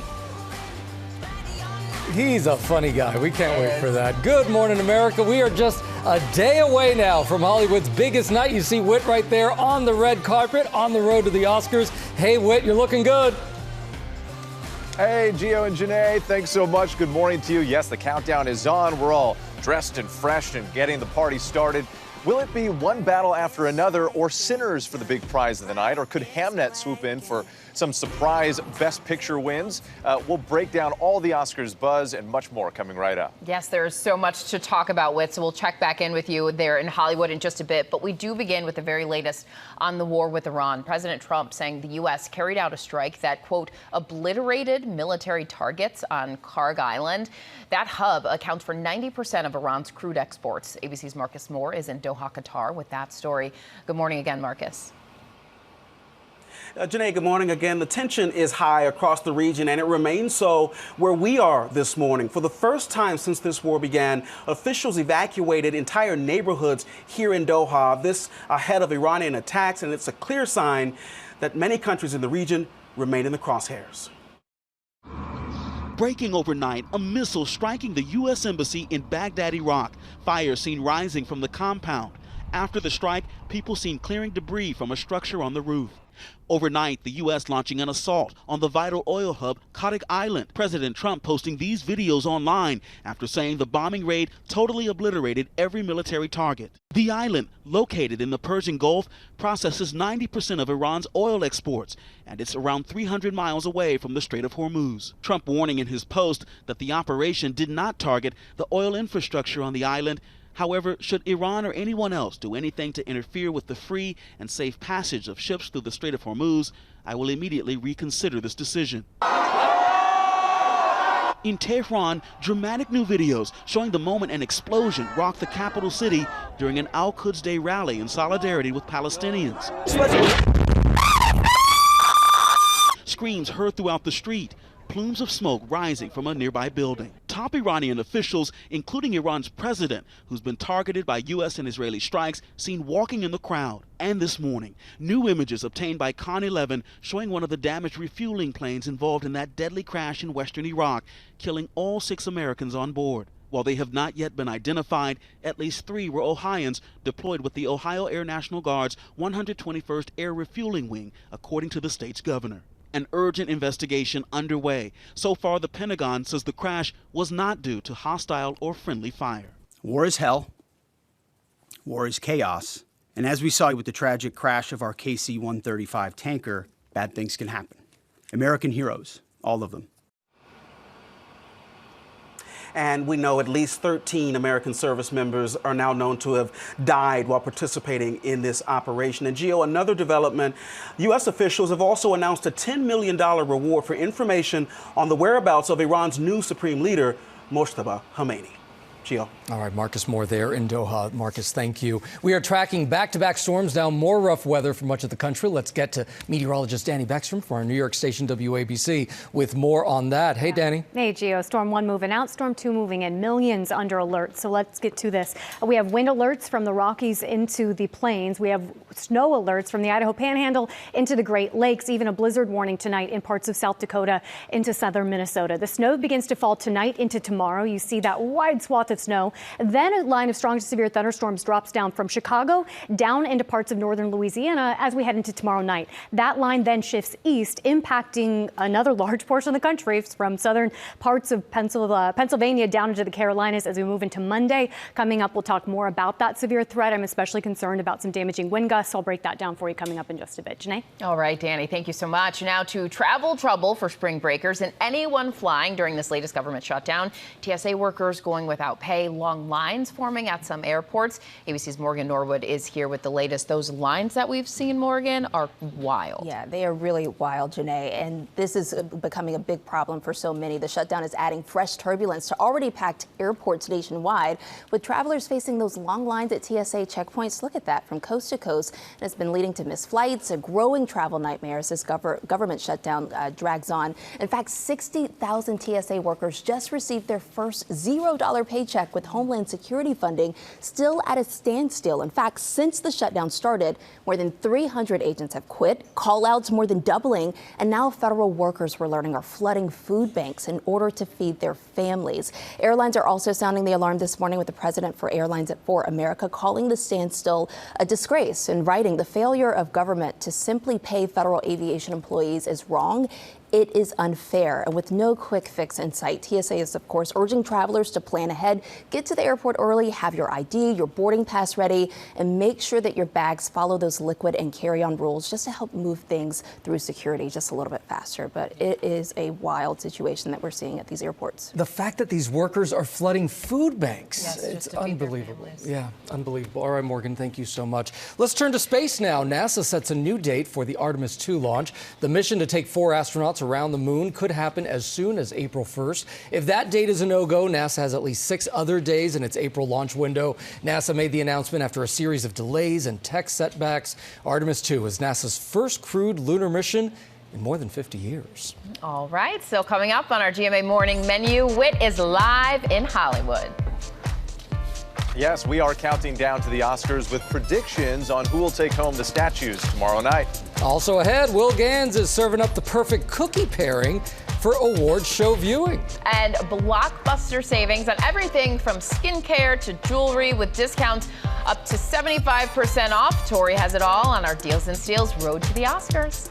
He's a funny guy. We can't wait for that. Good morning, America. We are just a day away now from Hollywood's biggest night. You see Whit right there on the red carpet, on the road to the Oscars. Hey, Whit, you're looking good. Hey, Gio and Janae, thanks so much. Good morning to you. Yes, the countdown is on. We're all dressed and fresh and getting the party started. Will it be one battle after another or Sinners for the big prize of the night? Or could Hamnet swoop in for some surprise Best Picture wins? We'll break down all the Oscars buzz and much more coming right up. Yes, there's so much to talk about, Whit, so we'll check back in with you there in Hollywood in just a bit. But we do begin with the very latest on the war with Iran. President Trump saying the U.S. carried out a strike that, quote, obliterated military targets on Karg Island. That hub accounts for 90% of Iran's crude exports. ABC's Marcus Moore is in Doha, Qatar with that story. Good morning again, Marcus. Janae, good morning again. The tension is high across the region, and it remains so where we are this morning. For the first time since this war began, officials evacuated entire neighborhoods here in Doha, this ahead of Iranian attacks, and it's a clear sign that many countries in the region remain in the crosshairs. Breaking overnight, a missile striking the U.S. Embassy in Baghdad, Iraq. Fire seen rising from the compound. After the strike, people seen clearing debris from a structure on the roof. Overnight, the U.S. launching an assault on the vital oil hub, Karg Island. President Trump posting these videos online after saying the bombing raid totally obliterated every military target. The island, located in the Persian Gulf, processes 90% of Iran's oil exports, and it's around 300 miles away from the Strait of Hormuz. Trump warning in his post that the operation did not target the oil infrastructure on the island. However, should Iran or anyone else do anything to interfere with the free and safe passage of ships through the Strait of Hormuz, I will immediately reconsider this decision. In Tehran, dramatic new videos showing the moment an explosion rocked the capital city during an Al-Quds Day rally in solidarity with Palestinians. Screams heard throughout the street. Plumes of smoke rising from a nearby building. Top Iranian officials, including Iran's president, who's been targeted by U.S. and Israeli strikes, seen walking in the crowd. And this morning, new images obtained by Con 11 showing one of the damaged refueling planes involved in that deadly crash in western Iraq, killing all 6 Americans on board. While they have not yet been identified, at least 3 were Ohioans deployed with the Ohio Air National Guard's 121st Air Refueling Wing, according to the state's governor. An urgent investigation underway. So far, the Pentagon says the crash was not due to hostile or friendly fire. War is hell. War is chaos. And as we saw with the tragic crash of our KC-135 tanker, bad things can happen. American heroes, all of them. And we know at least 13 American service members are now known to have died while participating in this operation. And Gio, another development, U.S. officials have also announced a $10 million reward for information on the whereabouts of Iran's new supreme leader, Mojtaba Khomeini. Gio. All right, Marcus Moore there in Doha. Marcus, thank you. We are tracking back-to-back storms now, more rough weather for much of the country. Let's get to meteorologist Danny Beckstrom from our New York station WABC with more on that. Hey, Danny. Hey, Gio. Storm 1 moving out, Storm 2 moving in. Millions under alert. So let's get to this. We have wind alerts from the Rockies into the plains. We have snow alerts from the Idaho Panhandle into the Great Lakes. Even a blizzard warning tonight in parts of South Dakota into southern Minnesota. The snow begins to fall tonight into tomorrow. You see that wide swath of snow. Then a line of strong to severe thunderstorms drops down from Chicago down into parts of northern Louisiana as we head into tomorrow night. That line then shifts east, impacting another large portion of the country from southern parts of Pennsylvania down into the Carolinas as we move into Monday. Coming up, we'll talk more about that severe threat. I'm especially concerned about some damaging wind gusts. I'll break that down for you coming up in just a bit. Janae? All right, Danny, thank you so much. Now to travel trouble for spring breakers and anyone flying during this latest government shutdown. TSA workers going without pay pay, long lines forming at some airports. ABC's Morgan Norwood is here with the latest. Those lines that we've seen, Morgan, are wild. Yeah, they are really wild, Janae, and this is becoming a big problem for so many. The shutdown is adding fresh turbulence to already packed airports nationwide, with travelers facing those long lines at TSA checkpoints. Look at that, from coast to coast. And it's been leading to missed flights, a growing travel nightmare as this government shutdown drags on. In fact, 60,000 TSA workers just received their first $0 paycheck, with Homeland Security funding still at a standstill. In fact, since the shutdown started, more than 300 agents have quit, call-outs more than doubling, and now federal workers, we're learning, are flooding food banks in order to feed their families. Airlines are also sounding the alarm this morning, with the president for Airlines for America calling the standstill a disgrace and writing, the failure of government to simply pay federal aviation employees is wrong. It is unfair, and with no quick fix in sight, TSA is, of course, urging travelers to plan ahead, get to the airport early, have your ID, your boarding pass ready, and make sure that your bags follow those liquid and carry-on rules just to help move things through security just a little bit faster. But it is a wild situation that we're seeing at these airports. The fact that these workers are flooding food banks, Yes, it's unbelievable. Yeah, unbelievable. All right, Morgan, thank you so much. Let's turn to space now. NASA sets a new date for the Artemis II launch. The mission to take 4 astronauts around the moon could happen as soon as April 1st. If that date is a no-go, NASA has at least 6 other days in its April launch window. NASA made the announcement after a series of delays and tech setbacks. Artemis II is NASA's first crewed lunar mission in more than 50 years. All right, so coming up on our GMA Morning Menu, Wit is live in Hollywood. Yes, we are counting down to the Oscars with predictions on who will take home the statues tomorrow night. Also ahead, Will Ganss is serving up the perfect cookie pairing for award show viewing. And blockbuster savings on everything from skincare to jewelry, with discounts up to 75% off. Tori has it all on our Deals and Steals Road to the Oscars.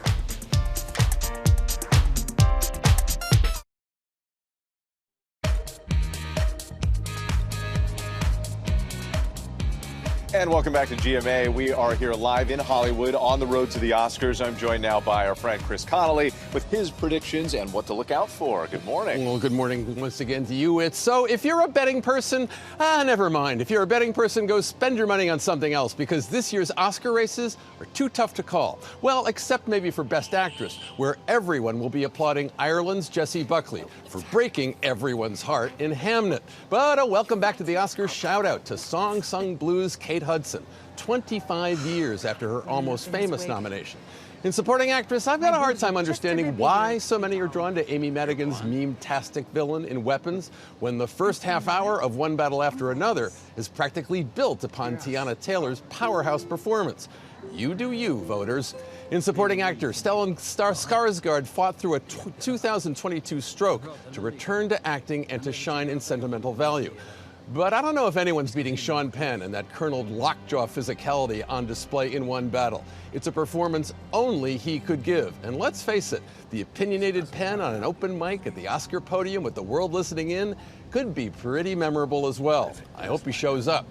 And welcome back to GMA. We are here live in Hollywood on the road to the Oscars. I'm joined now by our friend Chris Connolly with his predictions and what to look out for. Good morning. Well, good morning once again to you. So if you're a betting person, never mind. If you're a betting person, go spend your money on something else, because this year's Oscar races are too tough to call. Well, except maybe for Best Actress, where everyone will be applauding Ireland's Jessie Buckley for breaking everyone's heart in Hamnet. But a welcome back to the Oscars shout out to Song Sung Blues Kate Hudson, 25 years after her Almost Famous nomination. In supporting actress, I've got a hard time understanding why so many are drawn to Amy Madigan's meme-tastic villain in Weapons, when the first half hour of One Battle After Another is practically built upon Tiana Taylor's powerhouse performance. You do you, voters. In supporting actor, Stellan Skarsgård fought through a 2022 stroke to return to acting and to shine in Sentimental Value. But I don't know if anyone's beating Sean Penn and that Colonel Lockjaw physicality on display in One Battle. It's a performance only he could give. And let's face it, the opinionated Penn on an open mic at the Oscar podium with the world listening in could be pretty memorable as well. I hope he shows up.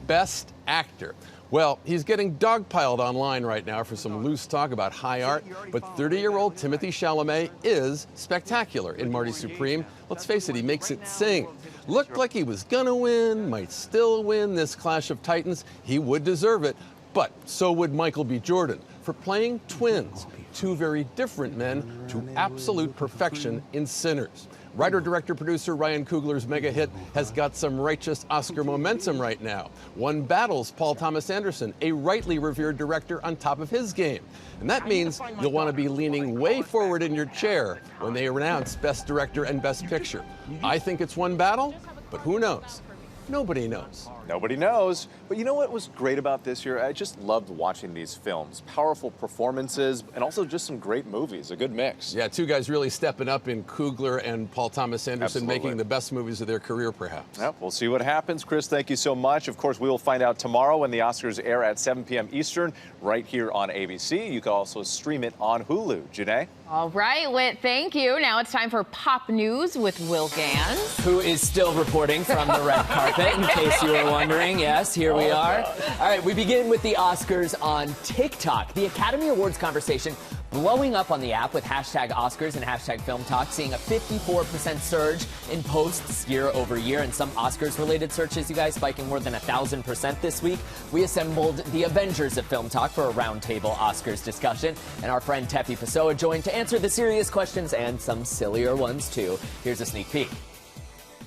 Best Actor. Well, he's getting dogpiled online right now for some loose talk about high art, but 30-year-old Timothée Chalamet is spectacular in Marty Supreme. Let's face it, he makes it sing. Looked like he was gonna win, might still win this Clash of Titans. He would deserve it, but so would Michael B. Jordan for playing twins, 2 very different men to absolute perfection in Sinners. Writer, director, producer Ryan Coogler's mega hit has got some righteous Oscar momentum right now. One Battle's Paul Thomas Anderson, a rightly revered director, on top of his game. And that means you'll want to be leaning way forward in your chair when they announce Best Director and Best Picture. I think it's One Battle, but who knows? Nobody knows. Nobody knows. But you know what was great about this year? I just loved watching these films. Powerful performances and also just some great movies. A good mix. Yeah, 2 guys really stepping up in Coogler and Paul Thomas Anderson, Absolutely. making the best movies of their career, perhaps. Yep, we'll see what happens. Chris, thank you so much. Of course, we will find out tomorrow when the Oscars air at 7 p.m. Eastern right here on ABC. You can also stream it on Hulu. Janae? All right, Whit, thank you. Now it's time for Pop News with Will Ganss, who is still reporting from the red carpet, in case you were wondering. Yes, here we are. All right, we begin with the Oscars on TikTok. The Academy Awards conversation blowing up on the app with hashtag Oscars and hashtag Film Talk, seeing a 54% surge in posts year over year, and some Oscars-related searches, you guys, spiking more than 1,000% this week. We assembled the Avengers of Film Talk for a roundtable Oscars discussion, and our friend Tefi Pessoa joined to answer the serious questions and some sillier ones, too. Here's a sneak peek.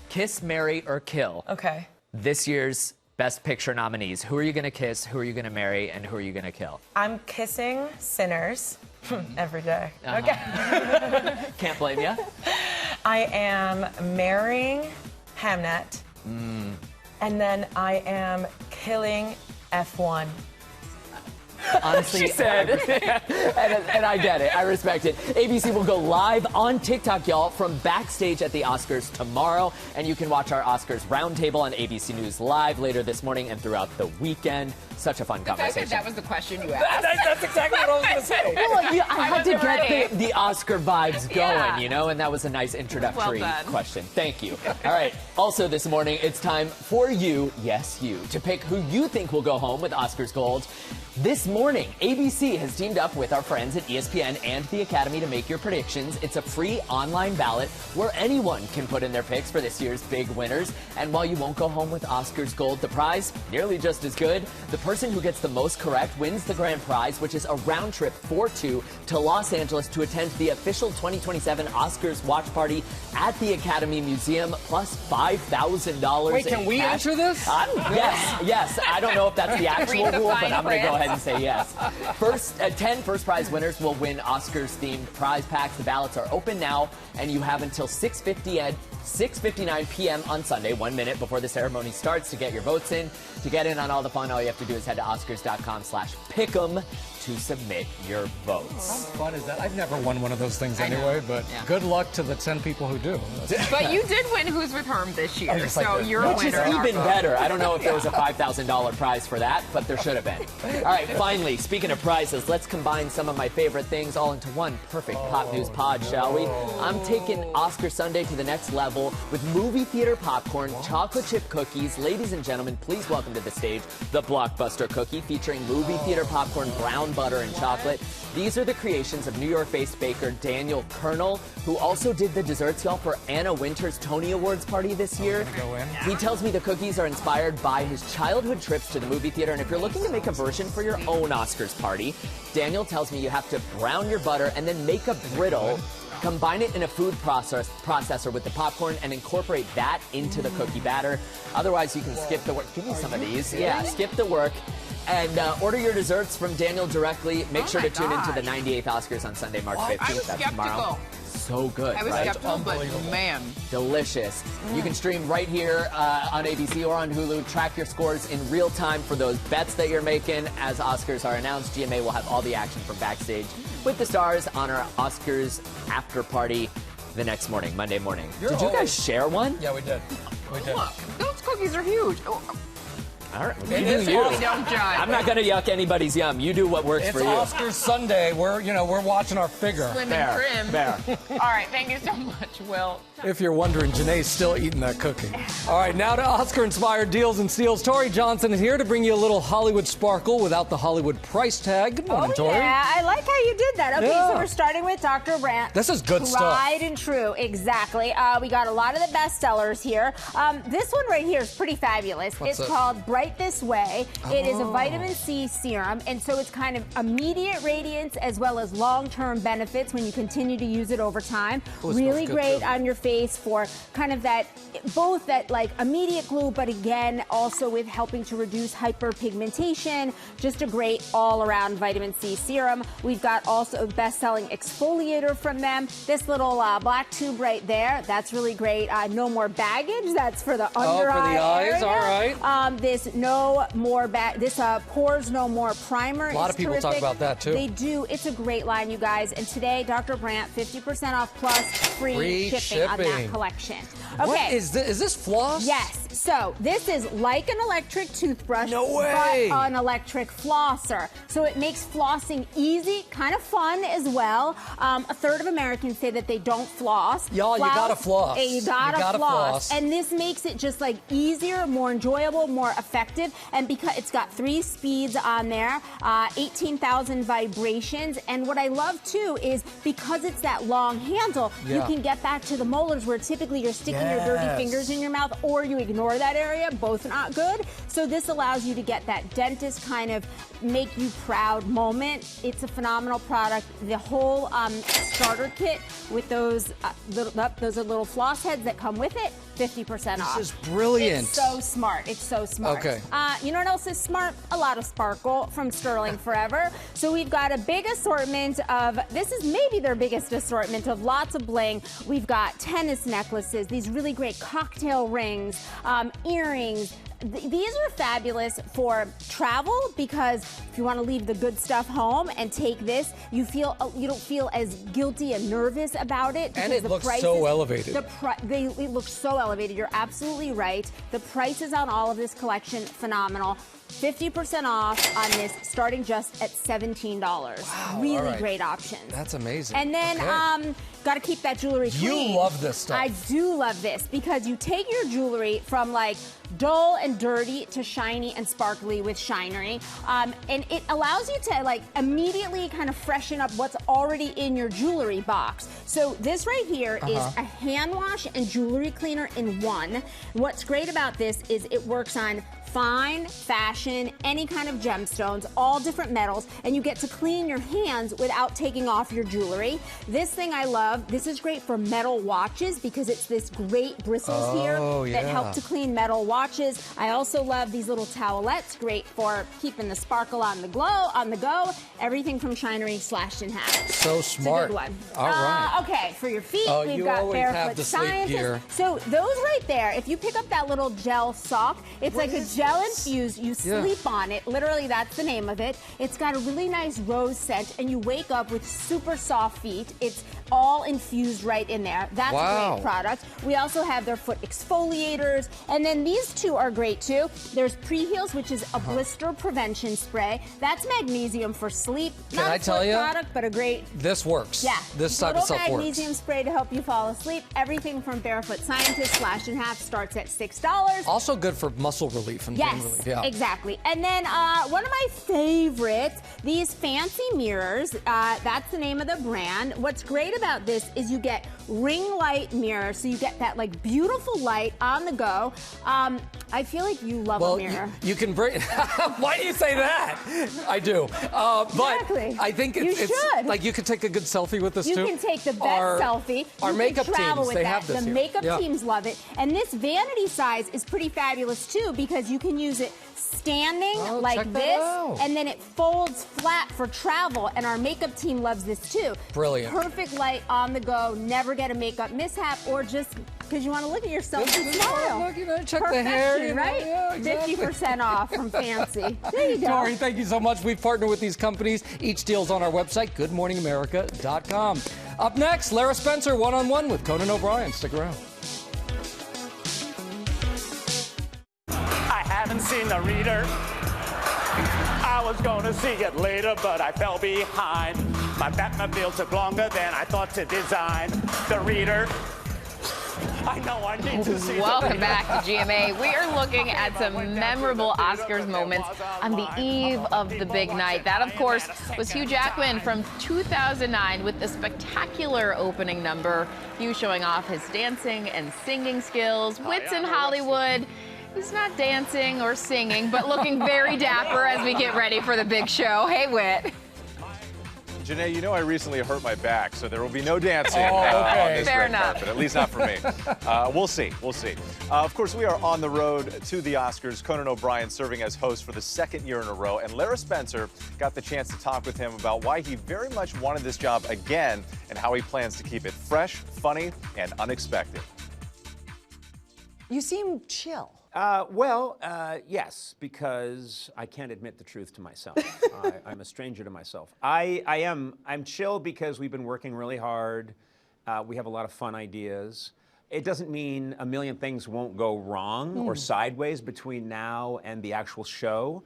Kiss, marry, or kill. Okay. This year's Best Picture nominees. Who are you going to kiss, who are you going to marry, and who are you going to kill? I'm kissing Sinners every day. Okay. Can't blame you. I am marrying Hamnet. And then I am killing F1. Honestly, she said. and I get it. I respect it. ABC will go live on TikTok, y'all, from backstage at the Oscars tomorrow. And you can watch our Oscars roundtable on ABC News Live later this morning and throughout the weekend. Such a fun conversation. That was the question you asked. That's exactly what I was going to say. Well, yeah, I had to get the Oscar vibes going, you know, and that was a nice introductory question. Thank you. All right. Also this morning, it's time for you, yes, you, to pick who you think will go home with Oscars gold. This morning, ABC has teamed up with our friends at ESPN and the Academy to make your predictions. It's a free online ballot where anyone can put in their picks for this year's big winners. And while you won't go home with Oscars gold, the prize, nearly just as good. The person who gets the most correct wins the grand prize, which is a round trip for two to Los Angeles to attend the official 2027 Oscars watch party at the Academy Museum, plus $5,000. Wait, can we enter this? Yes. I don't know if that's the actual rule, but I'm going to go ahead and say yes. 10 first prize winners will win Oscars-themed prize packs. The ballots are open now, and you have until 6:59 p.m. on Sunday, 1 minute before the ceremony starts, to get your votes in. To get in on all the fun, all you have to do is head to Oscars.com/pick'em to submit your votes. How fun is that? I've never won one of those things anyway, but good luck to the 10 people who do. But you did win Who's with Herm this year, so you're a winner. Which is even better. I don't know if there was a $5,000 prize for that, but there should have been. All right, finally, speaking of prizes, let's combine some of my favorite things all into one perfect pop news pod, shall we? I'm taking Oscar Sunday to the next level with movie theater popcorn, chocolate chip cookies. Ladies and gentlemen, please welcome to the stage the Blockbuster Cookie, featuring movie theater popcorn, brown butter, and chocolate. These are the creations of New York-based baker Daniel Kernel, who also did the desserts, y'all, for Anna Wintour's Tony Awards party this year. He tells me the cookies are inspired by his childhood trips to the movie theater, and if you're looking to make a version for your own Oscars party, Daniel tells me you have to brown your butter and then make a brittle, combine it in a food processor with the popcorn, and incorporate that into the cookie batter. Otherwise, you can skip the work. Give me some of these. Yeah, skip the work. And order your desserts from Daniel directly. Make sure to tune into the 98th Oscars on Sunday, March 15th. That's tomorrow. So good, I was skeptical, but man. Delicious. You can stream right here on ABC or on Hulu. Track your scores in real time for those bets that you're making. As Oscars are announced, GMA will have all the action from backstage with the stars on our Oscars after party the next morning, Monday morning. Did you guys share one? Yeah, we did. Look, those cookies are huge. All right, It is you. We don't judge. I'm not going to yuck anybody's yum. You do what works for you. It's Oscars Sunday. We're watching our figure. Slim and trim. Fair. All right, thank you so much, Will. If you're wondering, Janae's still eating that cookie. All right, now to Oscar-inspired deals and steals. Tori Johnson is here to bring you a little Hollywood sparkle without the Hollywood price tag. Good morning, Tori. Yeah, I like how you did that. Okay, so we're starting with Dr. Brandt. This is good stuff. Tried and true, exactly. We got a lot of the best sellers here. This one right here is pretty fabulous. What's it's it? called Bright This Way. It is a vitamin C serum, and so it's kind of immediate radiance as well as long-term benefits when you continue to use it over time. Really great on your face for kind of that, both that like immediate glow, but again, also with helping to reduce hyperpigmentation. Just a great all-around vitamin C serum. We've got also a best-selling exfoliator from them. This little black tube right there, that's really great. No more baggage. That's for the under eye for the eyes. area. All right. This no more this pores no more primer. A lot of people talk about that too. They do. It's a great line, you guys. And today, Dr. Brandt, 50% off plus free shipping on that collection. Okay. What is this? Is this floss? Yes. So this is like an electric toothbrush, but an electric flosser. So it makes flossing easy, kind of fun as well. A third of Americans say that they don't floss. Y'all, you gotta floss. You gotta floss. And this makes it just like easier, more enjoyable, more effective. And because it's got 3 speeds on there, 18,000 vibrations. And what I love too is because it's that long handle, you can get back to the molars where typically you're sticking your dirty fingers in your mouth or you ignore that area, both not good. So this allows you to get that dentist kind of make you proud moment. It's a phenomenal product. The whole starter kit with those little floss heads that come with it, 50% off. This is brilliant. It's so smart. It's so smart. Okay. You know what else is smart? A lot of sparkle from Sterling Forever. So we've got a big assortment of, this is maybe their biggest assortment of lots of bling. We've got tennis necklaces, these really great cocktail rings, earrings. These are fabulous for travel because if you want to leave the good stuff home and take this, you don't feel as guilty and nervous about it. And it looks so elevated. It looks so elevated. You're absolutely right. The prices on all of this collection, phenomenal. 50% off on this, starting just at $17. Wow, really great options. That's amazing. And then, got to keep that jewelry clean. You love this stuff. I do love this because you take your jewelry from like dull and dirty to shiny and sparkly with shinery, and it allows you to like immediately kind of freshen up what's already in your jewelry box. So this right here is a hand wash and jewelry cleaner in one. What's great about this is it works on fine, fashion, any kind of gemstones, all different metals, and you get to clean your hands without taking off your jewelry. This thing I love, this is great for metal watches because it's this great bristles here that help to clean metal watches. I also love these little towelettes, great for keeping the sparkle on the go. Everything from shinery slashed in half. So smart. It's a good one. All right. Okay, for your feet, we've you got always Barefoot have the sleep Scientist. gear. So those right there, if you pick up that little gel sock, it's like a gel infused. You sleep on it. Literally, that's the name of it. It's got a really nice rose scent, and you wake up with super soft feet. It's all infused right in there. That's a great product. We also have their foot exfoliators, and then these two are great too. There's Pre-Heals, which is a blister prevention spray. That's magnesium for sleep. Can I tell you? Product, but a great. This works. Yeah. This type of stuff works. Magnesium spray to help you fall asleep. Everything from Barefoot Scientist slashed in half starts at $6. Also good for muscle relief and pain relief. Yeah. Exactly. And then one of my favorites, these fancy mirrors. That's the name of the brand. What's great about this is you get ring light mirror, so you get that like beautiful light on the go. I feel like you love a mirror. You can bring. Why do you say that? I do. But I think it's like you could take a good selfie with this too. You can take the best selfie. Our makeup teams, they have this The here. makeup teams love it. And this vanity size is pretty fabulous too because you can use it standing like this, and then it folds flat for travel, and our makeup team loves this too. Brilliant. Perfect light on the go, never get a makeup mishap, or just because you want to look at yourself and smile. Check the hair, right? Yeah, exactly. 50% off from Fancy. There you go. Tori, thank you so much. We've partnered with these companies. Each deal's on our website, goodmorningamerica.com. Up next, Lara Spencer one-on-one with Conan O'Brien. Stick around. I haven't seen the reader. I was gonna see it later, but I fell behind. My Batmobile took longer than I thought to design. The reader. I know I need to see. Welcome back to GMA. We are looking at some memorable Oscars moments on the eve of the big night. That, of course, was Hugh Jackman from 2009 with the spectacular opening number. Hugh showing off his dancing and singing skills. Wits in Hollywood. He's not dancing or singing, but looking very dapper as we get ready for the big show. Hey, Wit. Janae, you know I recently hurt my back, so there will be no dancing okay. on this Fair red enough. carpet, at least not for me. We'll see. Of course, we are on the road to the Oscars. Conan O'Brien serving as host for the second year in a row, and Lara Spencer got the chance to talk with him about why he very much wanted this job again and how he plans to keep it fresh, funny, and unexpected. You seem chill. Yes, because I can't admit the truth to myself. I'm a stranger to myself. I'm chill because we've been working really hard. We have a lot of fun ideas. It doesn't mean a million things won't go wrong or sideways between now and the actual show,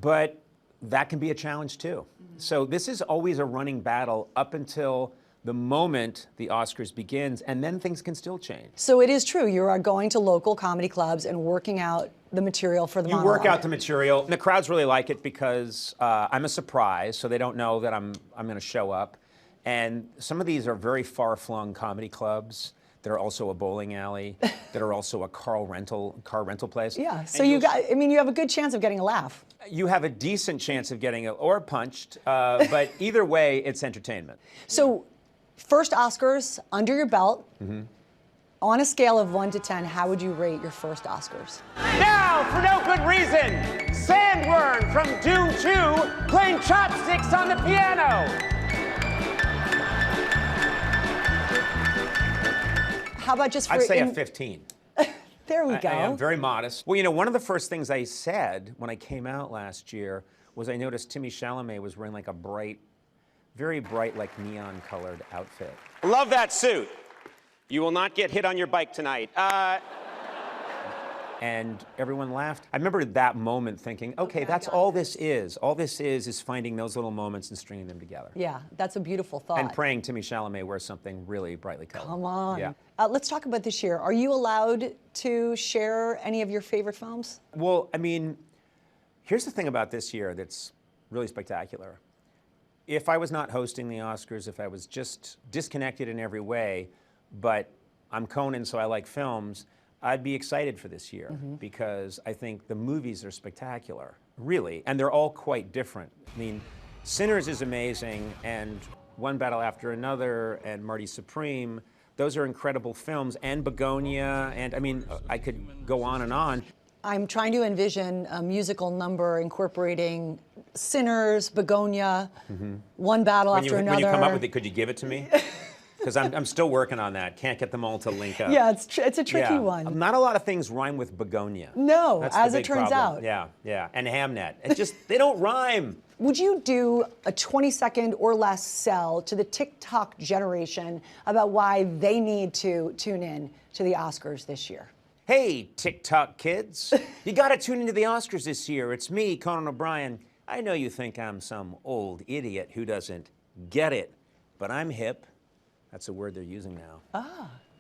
but that can be a challenge too. So this is always a running battle up until the moment the Oscars begins, and then things can still change. So it is true, you are going to local comedy clubs and working out the material for the You monologue. work out the material. The crowds really like it because I'm a surprise, so they don't know that I'm going to show up. And some of these are very far-flung comedy clubs that are also a bowling alley, that are also a car rental place. Yeah, so you have a good chance of getting a laugh. You have a decent chance of getting or punched, but either way, it's entertainment. So, first Oscars under your belt. On a scale of 1 to 10, how would you rate your first Oscars? Now, for no good reason, Sandworm from Doom 2 playing chopsticks on the piano. How about just for I'd say a 15. There we go. I am very modest. Well, you know, one of the first things I said when I came out last year was I noticed Timmy Chalamet was wearing like a bright, very bright, like neon-colored outfit. Love that suit. You will not get hit on your bike tonight. And everyone laughed. I remember that moment thinking, okay, that's all this is. All this is finding those little moments and stringing them together. Yeah, that's a beautiful thought. And praying Timmy Chalamet wears something really brightly colored. Come on. Yeah. Let's talk about this year. Are you allowed to share any of your favorite films? Well, I mean, here's the thing about this year that's really spectacular. If I was not hosting the Oscars, if I was just disconnected in every way, but I'm Conan, so I like films, I'd be excited for this year because I think the movies are spectacular, really, and they're all quite different. I mean, Sinners is amazing, and One Battle After Another, and Marty Supreme, those are incredible films, and Begonia, and I mean, I could go on and on. I'm trying to envision a musical number incorporating Sinners, Begonia, One Battle After Another. When you come up with it, could you give it to me? Because I'm still working on that. Can't get them all to link up. Yeah, it's a tricky one. Not a lot of things rhyme with begonia. No, That's as the it big turns problem. out. Yeah. And Hamnet. It just, they don't rhyme. Would you do a 20-second or less sell to the TikTok generation about why they need to tune in to the Oscars this year? Hey, TikTok kids. You got to tune into the Oscars this year. It's me, Conan O'Brien. I know you think I'm some old idiot who doesn't get it, but I'm hip. That's a word they're using now,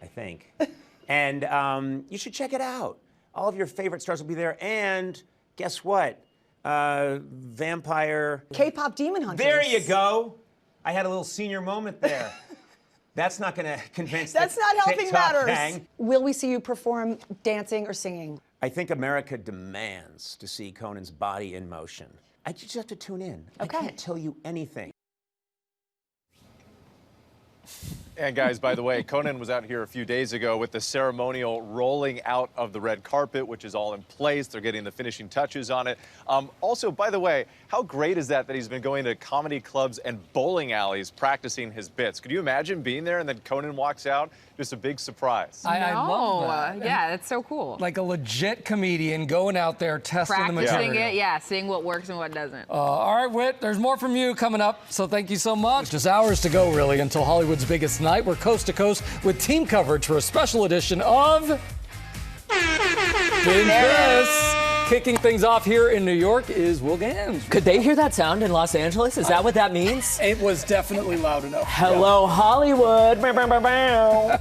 I think. And you should check it out. All of your favorite stars will be there. And guess what? Vampire... K-pop Demon Hunters. There you go. I had a little senior moment there. That's not going to convince That's the not helping TikTok matters. gang. Will we see you perform dancing or singing? I think America demands to see Conan's body in motion. I just have to tune in. Okay. I can't tell you anything. And guys, by the way, Conan was out here a few days ago with the ceremonial rolling out of the red carpet, which is all in place. They're getting the finishing touches on it. Also, by the way, how great is that he's been going to comedy clubs and bowling alleys practicing his bits? Could you imagine being there and then Conan walks out? Just a big surprise. I love that. Yeah, that's so cool. Like a legit comedian going out there testing the material. Practicing it, yeah, seeing what works and what doesn't. All right, Whit, there's more from you coming up, so thank you so much. Just hours to go, really, until Hollywood's biggest night. We're coast to coast with team coverage for a special edition of Binge This. Kicking things off here in New York is Will Ganss. Could they hear that sound in Los Angeles? Is that what that means? It was definitely loud enough. Hello, Hollywood. Bow, bow, bow, bow.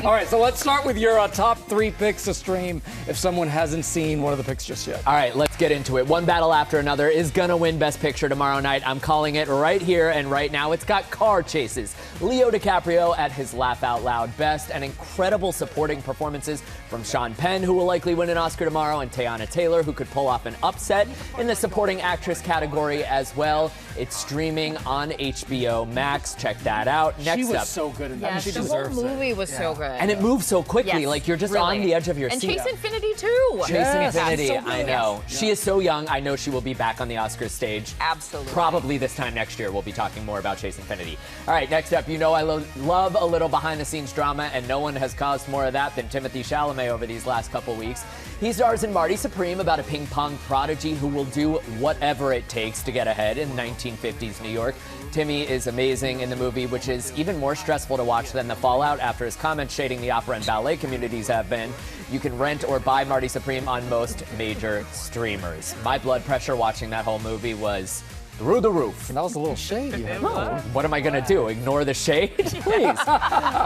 All right, so let's start with your top 3 picks to stream if someone hasn't seen one of the picks just yet. All right, let's get into it. One Battle After Another is gonna win Best Picture tomorrow night. I'm calling it right here and right now. It's got car chases, Leo DiCaprio at his laugh out loud best, and incredible supporting performances from Sean Penn, who will likely win an Oscar tomorrow, and Teyana Taylor, who could pull off an upset in the supporting actress category as well. It's streaming on HBO Max. Check that out. Next she was up, so good in that. Yeah, She the deserves whole movie it. was so good. and it moves so quickly, Yes, like you're just really. on the edge of your and seat. Chase Infinity too. Chase Yes. Infinity, That's so I good. know. Yes. She is so young. I know she will be back on the Oscars stage. Absolutely. Probably this time next year, we'll be talking more about Chase Infinity. All right, next up, you know I love a little behind-the-scenes drama, and no one has caused more of that than Timothée Chalamet over these last couple weeks. He stars in Marty Supreme, about a ping-pong prodigy who will do whatever it takes to get ahead in 1950s New York. Timmy is amazing in the movie, which is even more stressful to watch than the fallout after his comments shading the opera and ballet communities have been. You can rent or buy Marty Supreme on most major streamers. My blood pressure watching that whole movie was through the roof. And that was a little shady. No. What am I going to do? Ignore the shade? Please. All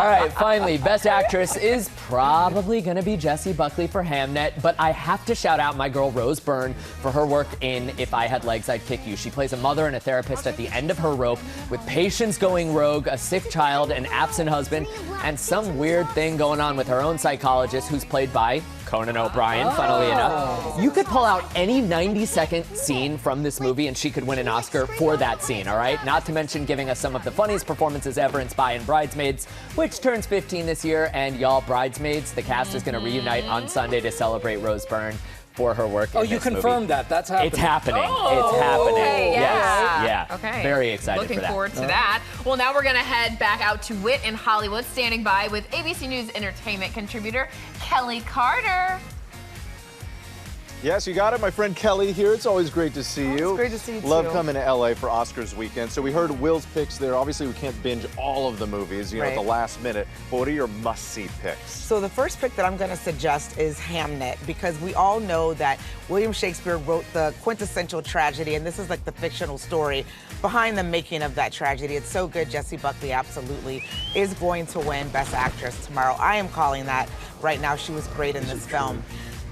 right, finally, Best Actress is probably going to be Jessie Buckley for Hamnet, but I have to shout out my girl Rose Byrne for her work in If I Had Legs, I'd Kick You. She plays a mother and a therapist at the end of her rope with patients going rogue, a sick child, an absent husband, and some weird thing going on with her own psychologist, who's played by Conan O'Brien, funnily enough. You could pull out any 90-second scene from this movie and she could win an Oscar for that scene, all right? Not to mention giving us some of the funniest performances ever in Spy and Bridesmaids, which turns 15 this year. And y'all, Bridesmaids, the cast is going to reunite on Sunday to celebrate Rose Byrne for her work in you this confirmed movie. that. That's happening. It's happening. Oh, it's happening. okay, Yes. yeah. Yeah. Okay. Very excited Looking for that. forward to that. Well, now we're going to head back out to Wit in Hollywood, standing by with ABC News entertainment contributor Kelley Carter. Yes, you got it. My friend Kelley here. It's always great to see you. It's great to see you, Love too. coming to LA for Oscars weekend. So we heard Will's picks there. Obviously, we can't binge all of the movies, you know, at the last minute. But what are your must-see picks? So the first pick that I'm going to suggest is Hamnet, because we all know that William Shakespeare wrote the quintessential tragedy, and this is like the fictional story behind the making of that tragedy. It's so good. Jessie Buckley absolutely is going to win Best Actress tomorrow. I am calling that right now. She was great in this film.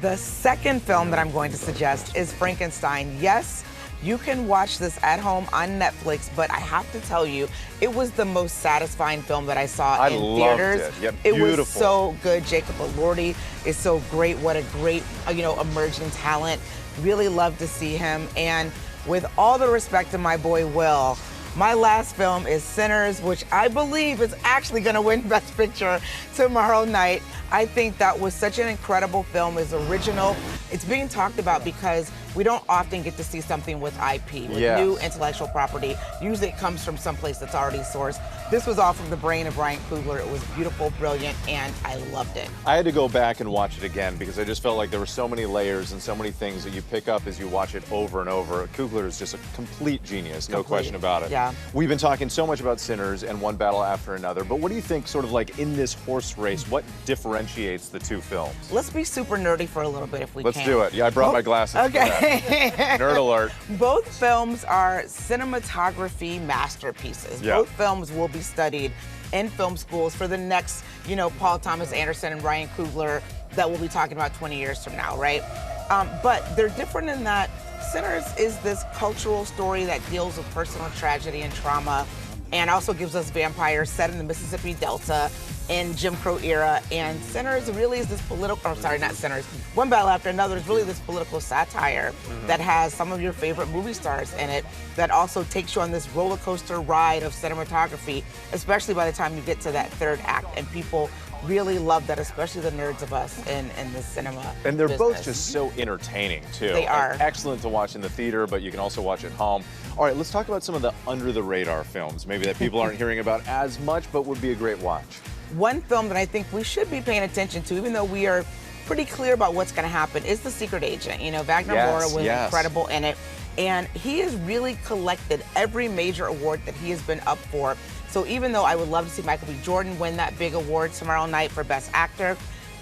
The second film that I'm going to suggest is Frankenstein. Yes, you can watch this at home on Netflix, but I have to tell you, it was the most satisfying film that I saw in theaters. Loved it. Yeah, it beautiful. was so good. Jacob Elordi is so great. What a great, emerging talent. Really love to see him. And with all the respect to my boy Will, my last film is Sinners, which I believe is actually going to win Best Picture tomorrow night. I think that was such an incredible film. It's original. It's being talked about because we don't often get to see something with IP, with new intellectual property. Usually it comes from someplace that's already sourced. This was all from the brain of Ryan Coogler. It was beautiful, brilliant, and I loved it. I had to go back and watch it again because I just felt like there were so many layers and so many things that you pick up as you watch it over and over. Coogler is just a complete genius, no question about it. Yeah. We've been talking so much about Sinners and one battle after another, but what do you think sort of like in this horse race, what differentiates the two films? Let's be super nerdy for a little bit if we can. Let's do it. Yeah, I brought my glasses. Okay. Nerd alert. Both films are cinematography masterpieces. Yeah. Both films will be studied in film schools for the next, Paul Thomas Anderson and Ryan Coogler that we'll be talking about 20 years from now, right? But they're different in that Sinners is this cultural story that deals with personal tragedy and trauma, and also gives us vampires set in the Mississippi Delta in Jim Crow era. And Sinners really is this One Battle After Another is really this political satire that has some of your favorite movie stars in it, that also takes you on this roller coaster ride of cinematography, especially by the time you get to that third act. And people really love that, especially the nerds of us in the cinema And they're both business. just so entertaining, too. They are. Like, excellent to watch in the theater, but you can also watch at home. All right, let's talk about some of the under-the-radar films, maybe that people aren't hearing about as much, but would be a great watch. One film that I think we should be paying attention to, even though we are pretty clear about what's going to happen, is The Secret Agent. Wagner Moura was incredible in it. And he has really collected every major award that he has been up for. So even though I would love to see Michael B. Jordan win that big award tomorrow night for Best Actor,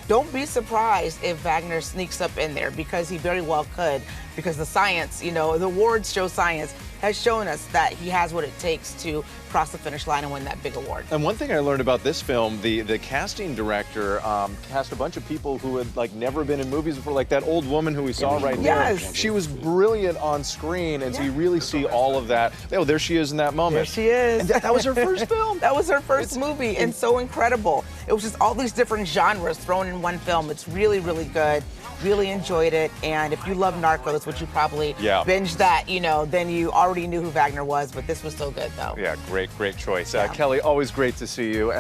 don't be surprised if Wagner sneaks up in there, because he very well could, because the science, the awards show science, has shown us that he has what it takes to cross the finish line and win that big award. And one thing I learned about this film, the casting director cast a bunch of people who had never been in movies before, like that old woman who we saw right there. She was brilliant on screen, and so you really see all of that. Oh, there she is in that moment. There she is. And that was her first film. That was her first movie, and so incredible. It was just all these different genres thrown in one film. It's really, really good. Really enjoyed it, and if you love Narcos, which you probably binged that, then you already knew who Wagner was, but this was so good, though. Yeah, great choice. Kelley, always great to see you.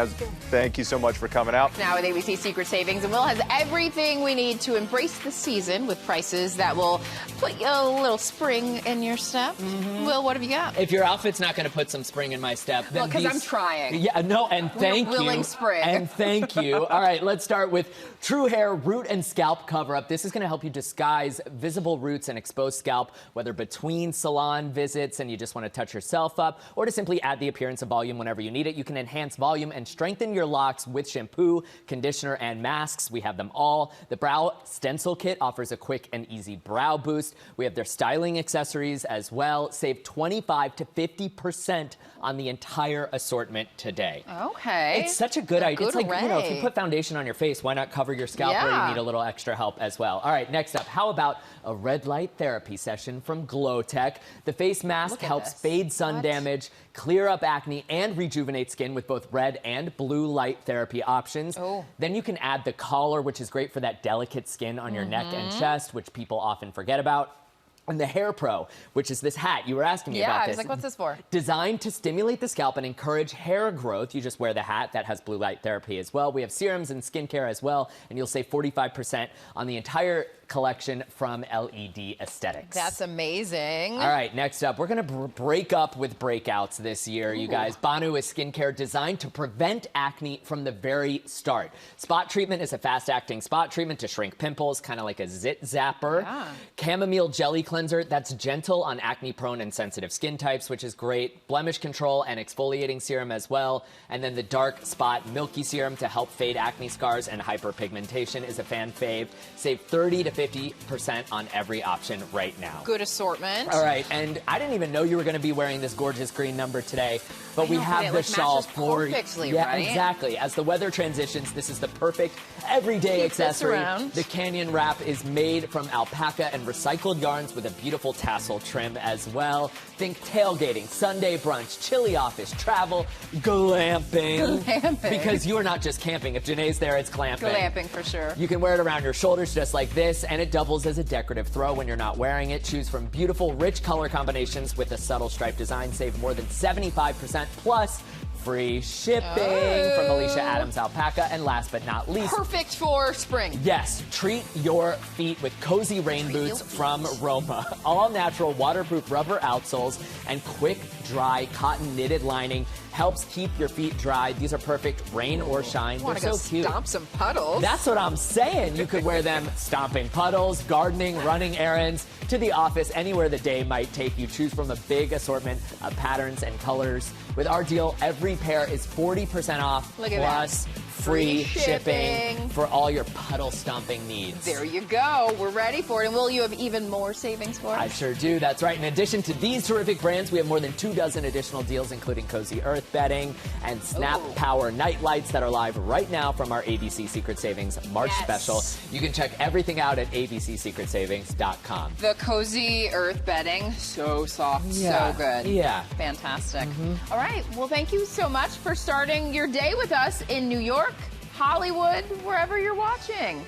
Thank you so much for coming out. Now with ABC Secret Savings, and Will has everything we need to embrace the season with prices that will put you a little spring in your step. Will, what have you got? If your outfit's not going to put some spring in my step, then Well, because I'm trying. Yeah, no, and thank you. Willing spring. And thank you. All right, let's start with True Hair Root and Scalp Cover-Up. This is going to help you disguise visible roots and exposed scalp, whether between salon visits deficits and you just want to touch yourself up, or to simply add the appearance of volume whenever you need it. You can enhance volume and strengthen your locks with shampoo, conditioner, and masks. We have them all. The Brow Stencil Kit offers a quick and easy brow boost. We have their styling accessories as well. Save 25 to 50% on the entire assortment today. Okay. It's such a good idea. It's like, array. you know, if you put foundation on your face, why not cover your scalp where you need a little extra help as well? All right, next up, how about a red light therapy session from Glow Tech? The face mask helps fade sun damage, clear up acne, and rejuvenate skin with both red and blue light therapy options. Then you can add the collar, which is great for that delicate skin on your neck and chest, which people often forget about. And the Hair Pro, which is this hat. You were asking me about this. Yeah, I was like, what's this for? Designed to stimulate the scalp and encourage hair growth. You just wear the hat. That has blue light therapy as well. We have serums and skincare as well, and you'll save 45% on the entire collection from LED Aesthetics. That's amazing. All right, next up, we're going to break up with breakouts this year, you guys. Banu is skincare designed to prevent acne from the very start. Spot treatment is a fast-acting spot treatment to shrink pimples, kind of like a zit zapper. Chamomile jelly cleanser, that's gentle on acne-prone and sensitive skin types, which is great. Blemish control and exfoliating serum as well. And then the dark spot milky serum to help fade acne scars and hyperpigmentation is a fan fave. Save 30 to 50% on every option right now. Good assortment. All right, and I didn't even know you were going to be wearing this gorgeous green number today, but we have the shawl for you. Yeah, right? exactly. As the weather transitions, this is the perfect everyday accessory. The Canyon Wrap is made from alpaca and recycled yarns with a beautiful tassel trim as well. Think tailgating, Sunday brunch, chili office, travel, glamping. Glamping. Because you are not just camping. If Janae's there, it's glamping. Glamping for sure. You can wear it around your shoulders just like this, and it doubles as a decorative throw when you're not wearing it. Choose from beautiful, rich color combinations with a subtle stripe design. Save more than 75% plus free shipping from Alicia Adams Alpaca. And last but not least, perfect for spring. Yes, treat your feet with cozy rain boots from Roma. All natural waterproof rubber outsoles and quick dry cotton knitted lining helps keep your feet dry. These are perfect rain or shine. They're so cute. Stomp some puddles. That's what I'm saying. You could wear them stomping puddles, gardening, running errands, to the office, anywhere the day might take you. Choose from a big assortment of patterns and colors. With our deal, every pair is 40% off plus free shipping for all your puddle stomping needs. There you go. We're ready for it. And will you have even more savings for us? I sure do. That's right. In addition to these terrific brands, we have more than 24 additional deals, including Cozy Earth bedding and Snap Power night lights that are live right now from our ABC Secret Savings March special. You can check everything out at abcsecretsavings.com. The Cozy Earth bedding, so soft, so good. Yeah. Fantastic. All right. Well, thank you so much for starting your day with us in New York, Hollywood, wherever you're watching.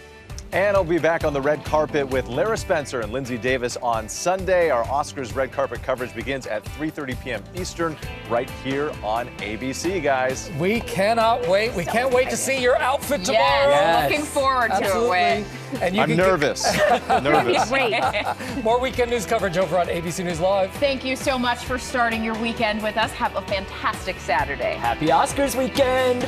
And I'll be back on the red carpet with Lara Spencer and Lindsay Davis on Sunday. Our Oscars red carpet coverage begins at 3:30 p.m. Eastern, right here on ABC, guys. We cannot wait. We can't wait to see your outfit tomorrow. Yes. Looking forward to it, Wayne. And I'm nervous. Nervous. More weekend news coverage over on ABC News Live. Thank you so much for starting your weekend with us. Have a fantastic Saturday. Happy Oscars weekend.